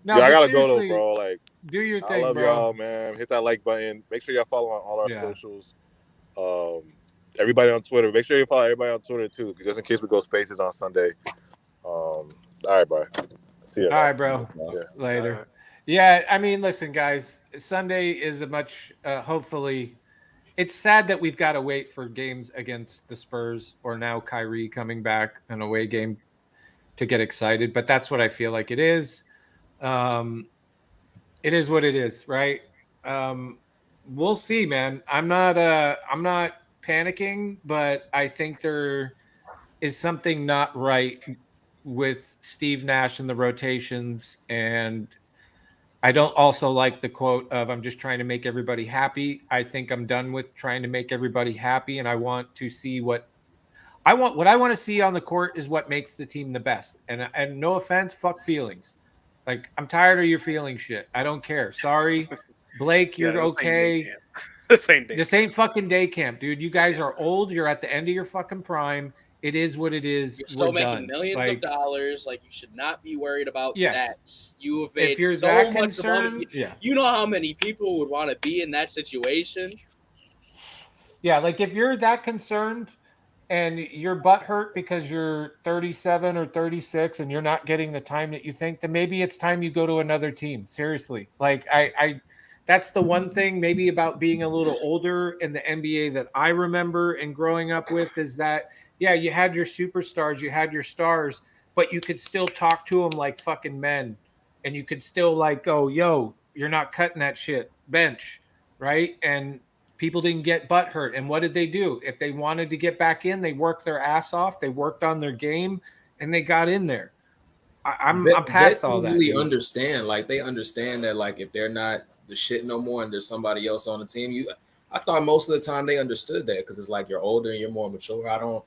No, Yo, I but gotta go though, seriously, bro. Like, do your I thing, love bro. y'all, man. Hit that like button. Make sure y'all follow on all our Yeah. socials. Everybody on Twitter. Make sure you follow everybody on Twitter too, just in case we go spaces on Sunday. All right, bro. See you. All right, bro. Yeah. Later. All right. Yeah, I mean, listen, guys. Sunday is a much. Hopefully, it's sad that we've got to wait for games against the Spurs or now Kyrie coming back, an away game, to get excited. But that's what I feel like it is. It is what it is, right? We'll see, man. I'm not panicking, but I think there is something not right with Steve Nash and the rotations. And I don't also like the quote of I'm just trying to make everybody happy. I think I'm done with trying to make everybody happy. And I want to see what I want to see on the court is what makes the team the best. And no offense, fuck feelings. Like, I'm tired of your feeling shit. I don't care. Sorry, Blake, you're okay. This ain't day. This ain't fucking day camp, dude. You guys are old. You're at the end of your fucking prime. It is what it is. You're still We're making done. millions Like, of dollars. Like, you should not be worried about Yes. that. You have made if you're so that much concerned, money. yeah. You know how many people would want to be in that situation? Yeah, like if you're that concerned and you're butthurt because you're 37 or 36 and you're not getting the time that you think, then maybe it's time you go to another team. Seriously. Like I that's the one thing maybe about being a little older in the NBA that I remember and growing up with is that, yeah, you had your superstars, you had your stars, but you could still talk to them like fucking men. And you could still like go, yo, you're not cutting that shit. Bench, right? And people didn't get butthurt. And what did they do? If they wanted to get back in, they worked their ass off. They worked on their game, and they got in there. I'm past all that. Really understand, like they understand that, like if they're not the shit no more, and there's somebody else on the team. I thought most of the time they understood that because it's like you're older and you're more mature. I don't.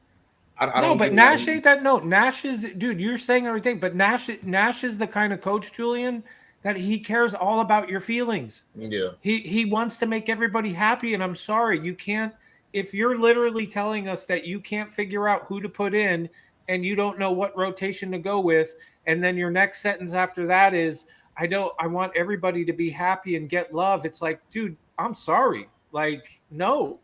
But Nash ain't that. No, Nash is, dude. You're saying everything, but Nash is the kind of coach, Julian, that he cares all about your feelings. Yeah. He wants to make everybody happy, and I'm sorry, you can't. If you're literally telling us that you can't figure out who to put in and you don't know what rotation to go with, and then your next sentence after that is, I want everybody to be happy and get love. It's like, dude, I'm sorry. Like, no.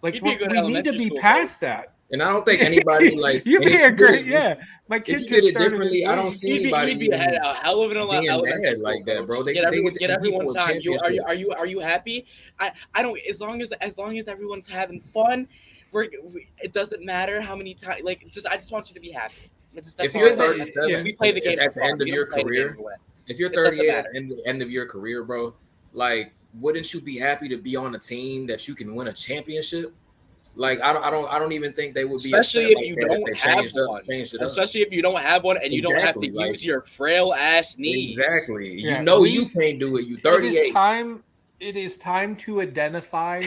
Like, You'd be a good we need to elementary be school past that. And I don't think anybody like you'd be a great, yeah. My kid if you just did it started differently, I don't see You'd anybody be a hell of an being elementary mad school like that, coach. bro. They Get get everyone's for a time. championship. Are you happy? I don't. As long as everyone's having fun, it doesn't matter how many times. Like, I just want you to be happy. If you're 37, we play the game at the end of your career, if you're 38 at the end of your career, bro, like, wouldn't you be happy to be on a team that you can win a championship? Like, I don't even think they would be, especially if you don't have one. Especially if you don't have one and you don't have to use your frail ass knees. Exactly. Yeah, you can't do it. You 38. It is time to identify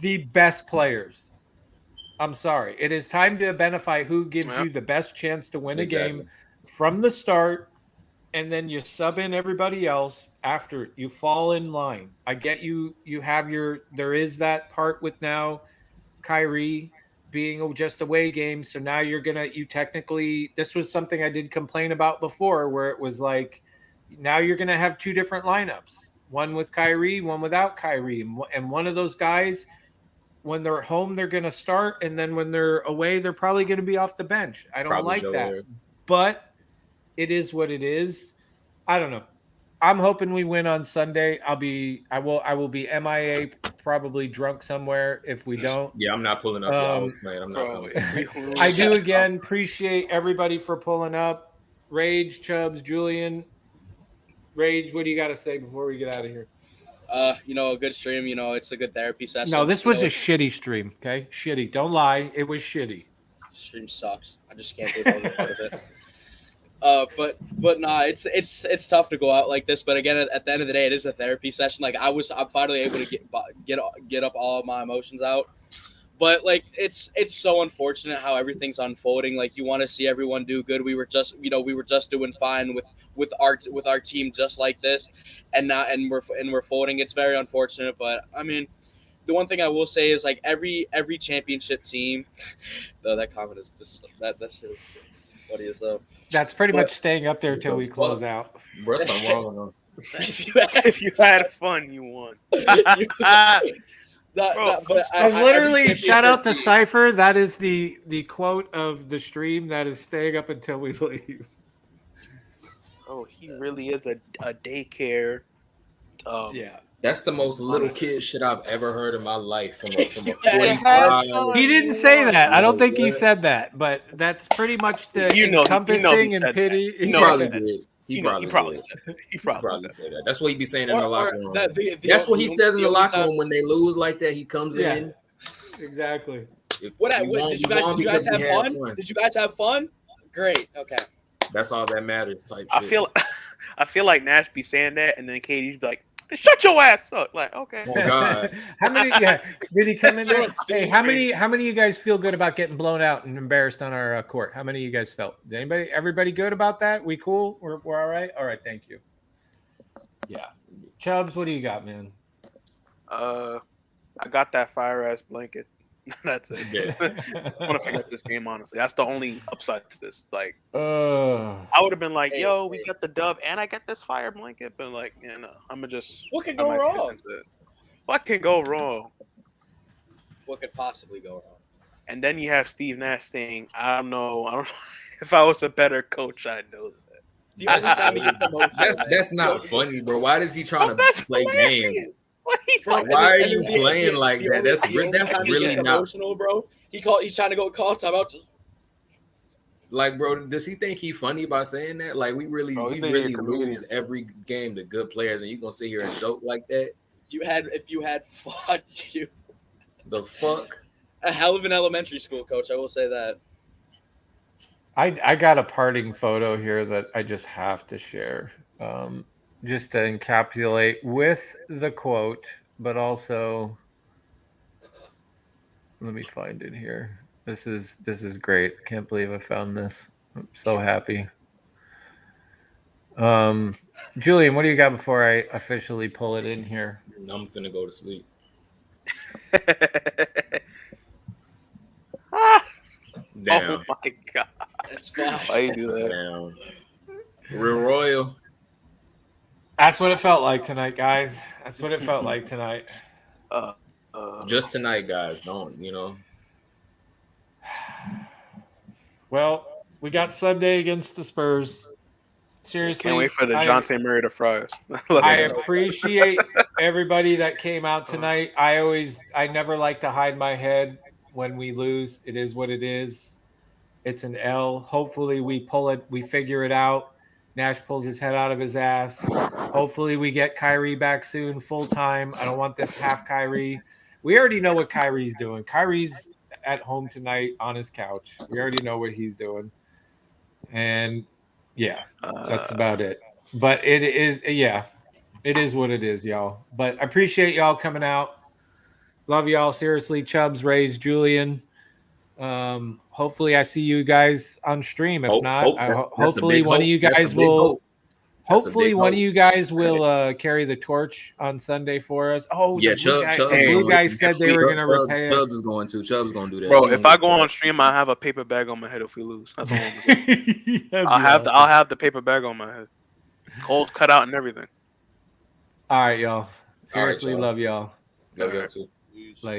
the best players. I'm sorry. It is time to identify who gives you the best chance to win a game from the start, and then you sub in everybody else after you fall in line. I get you. You have there is that part with now Kyrie being just away games. So now you technically, this was something I did complain about before, where it was like, now you're going to have two different lineups, one with Kyrie, one without Kyrie. And one of those guys, when they're home, they're going to start. And then when they're away, they're probably going to be off the bench. I don't like that, but it is what it is. I don't know. I'm hoping we win on Sunday. I will be MIA, probably drunk somewhere if we don't. Yeah, I'm not pulling up. I was playing. I'm not coming. I do again appreciate everybody for pulling up. Rage, Chubbs, Julian. Rage, what do you got to say before we get out of here? A good stream. It's a good therapy session. No, this was a shitty stream. Okay, shitty. Don't lie. It was shitty. Stream sucks. I just can't believe I was a part of it. But nah, it's tough to go out like this. But again, at the end of the day, it is a therapy session. Like I'm finally able to get up all of my emotions out. But like it's so unfortunate how everything's unfolding. Like you want to see everyone do good. We were just doing fine with our team just like this, and we're folding. It's very unfortunate. But I mean, the one thing I will say is like every championship team. Though that comment is just that shit is funny as hell. That's pretty much staying up there till we close out. Bro, something wrong. If you had fun, you won. Literally, shout out to Cypher. That is the quote of the stream. That is staying up until we leave. Oh, he really is a daycare. Yeah. That's the most little kid shit I've ever heard in my life from a 45. He didn't say that. I don't think he said that, but that's pretty much the encompassing and pity. He probably did. He probably said that. That's what he be saying in the locker room. That's what he says in the locker room when they lose like that. He comes in. Exactly. Did you guys have fun? Did you guys have fun? Great. Okay. That's all that matters. Type. I feel like Nash be saying that, and then KD's be like, "Shut your ass up!" Like, okay. Oh God. How many? Yeah. Did he come in there? Hey, how many of you guys feel good about getting blown out and embarrassed on our court? How many of you guys felt? Did everybody good about that? We cool? We're all right. All right. Thank you. Yeah. Chubbs, what do you got, man? I got that fire ass blanket. That's it. Yeah. I want to forget this game, honestly. That's the only upside to this. Like, I would have been like, "Yo, we got the dub, and I got this fire blanket." But like, I'm gonna just. What could go wrong? What can go wrong? What could possibly go wrong? And then you have Steve Nash saying, "I don't know if I was a better coach, I'd know that." That's not funny, bro. Why is he trying to play games? Why are you playing like that? That's really not emotional, bro. He's trying to call timeout. Like, bro, does he think he's funny by saying that? Like, we really lose every game to good players, and you gonna sit here and joke like that? If you had fun, you the fuck a hell of an elementary school coach. I will say that. I got a parting photo here that I just have to share. Just to encapsulate with the quote, but also let me find it here. This is great. Can't believe I found this. I'm so happy. Julian, what do you got before I officially pull it in here? I'm finna go to sleep. Damn. Oh my God. That's fine. Why you do that? Damn. Real royal. That's what it felt like tonight, guys. That's what it felt like tonight. Just tonight, guys. Don't, Well, we got Sunday against the Spurs. Seriously. Can't wait for the DeJounte Murray to fry us. I appreciate everybody that came out tonight. I never like to hide my head when we lose. It is what it is. It's an L. Hopefully we pull it. We figure it out. Nash pulls his head out of his ass. Hopefully we get Kyrie back soon, full time. I don't want this half Kyrie. We already know what Kyrie's doing. Kyrie's at home tonight on his couch. We already know what he's doing. And yeah, that's about it. But it is what it is, y'all. But I appreciate y'all coming out. Love y'all. Seriously, Chubbs, Rays, Julian. Hopefully I see you guys on stream. If not, hopefully one of you guys will. Hopefully one of you guys will carry the torch on Sunday for us. Oh, yeah, the blue guy said they were going to repay us. Chubbs is going to. Chubbs going to do that. Bro, if I go on stream, I have a paper bag on my head if we lose. That's all I'm saying. I'll have the paper bag on my head. Cold cut out and everything. All right, y'all. Seriously, love y'all. Love y'all too. Like.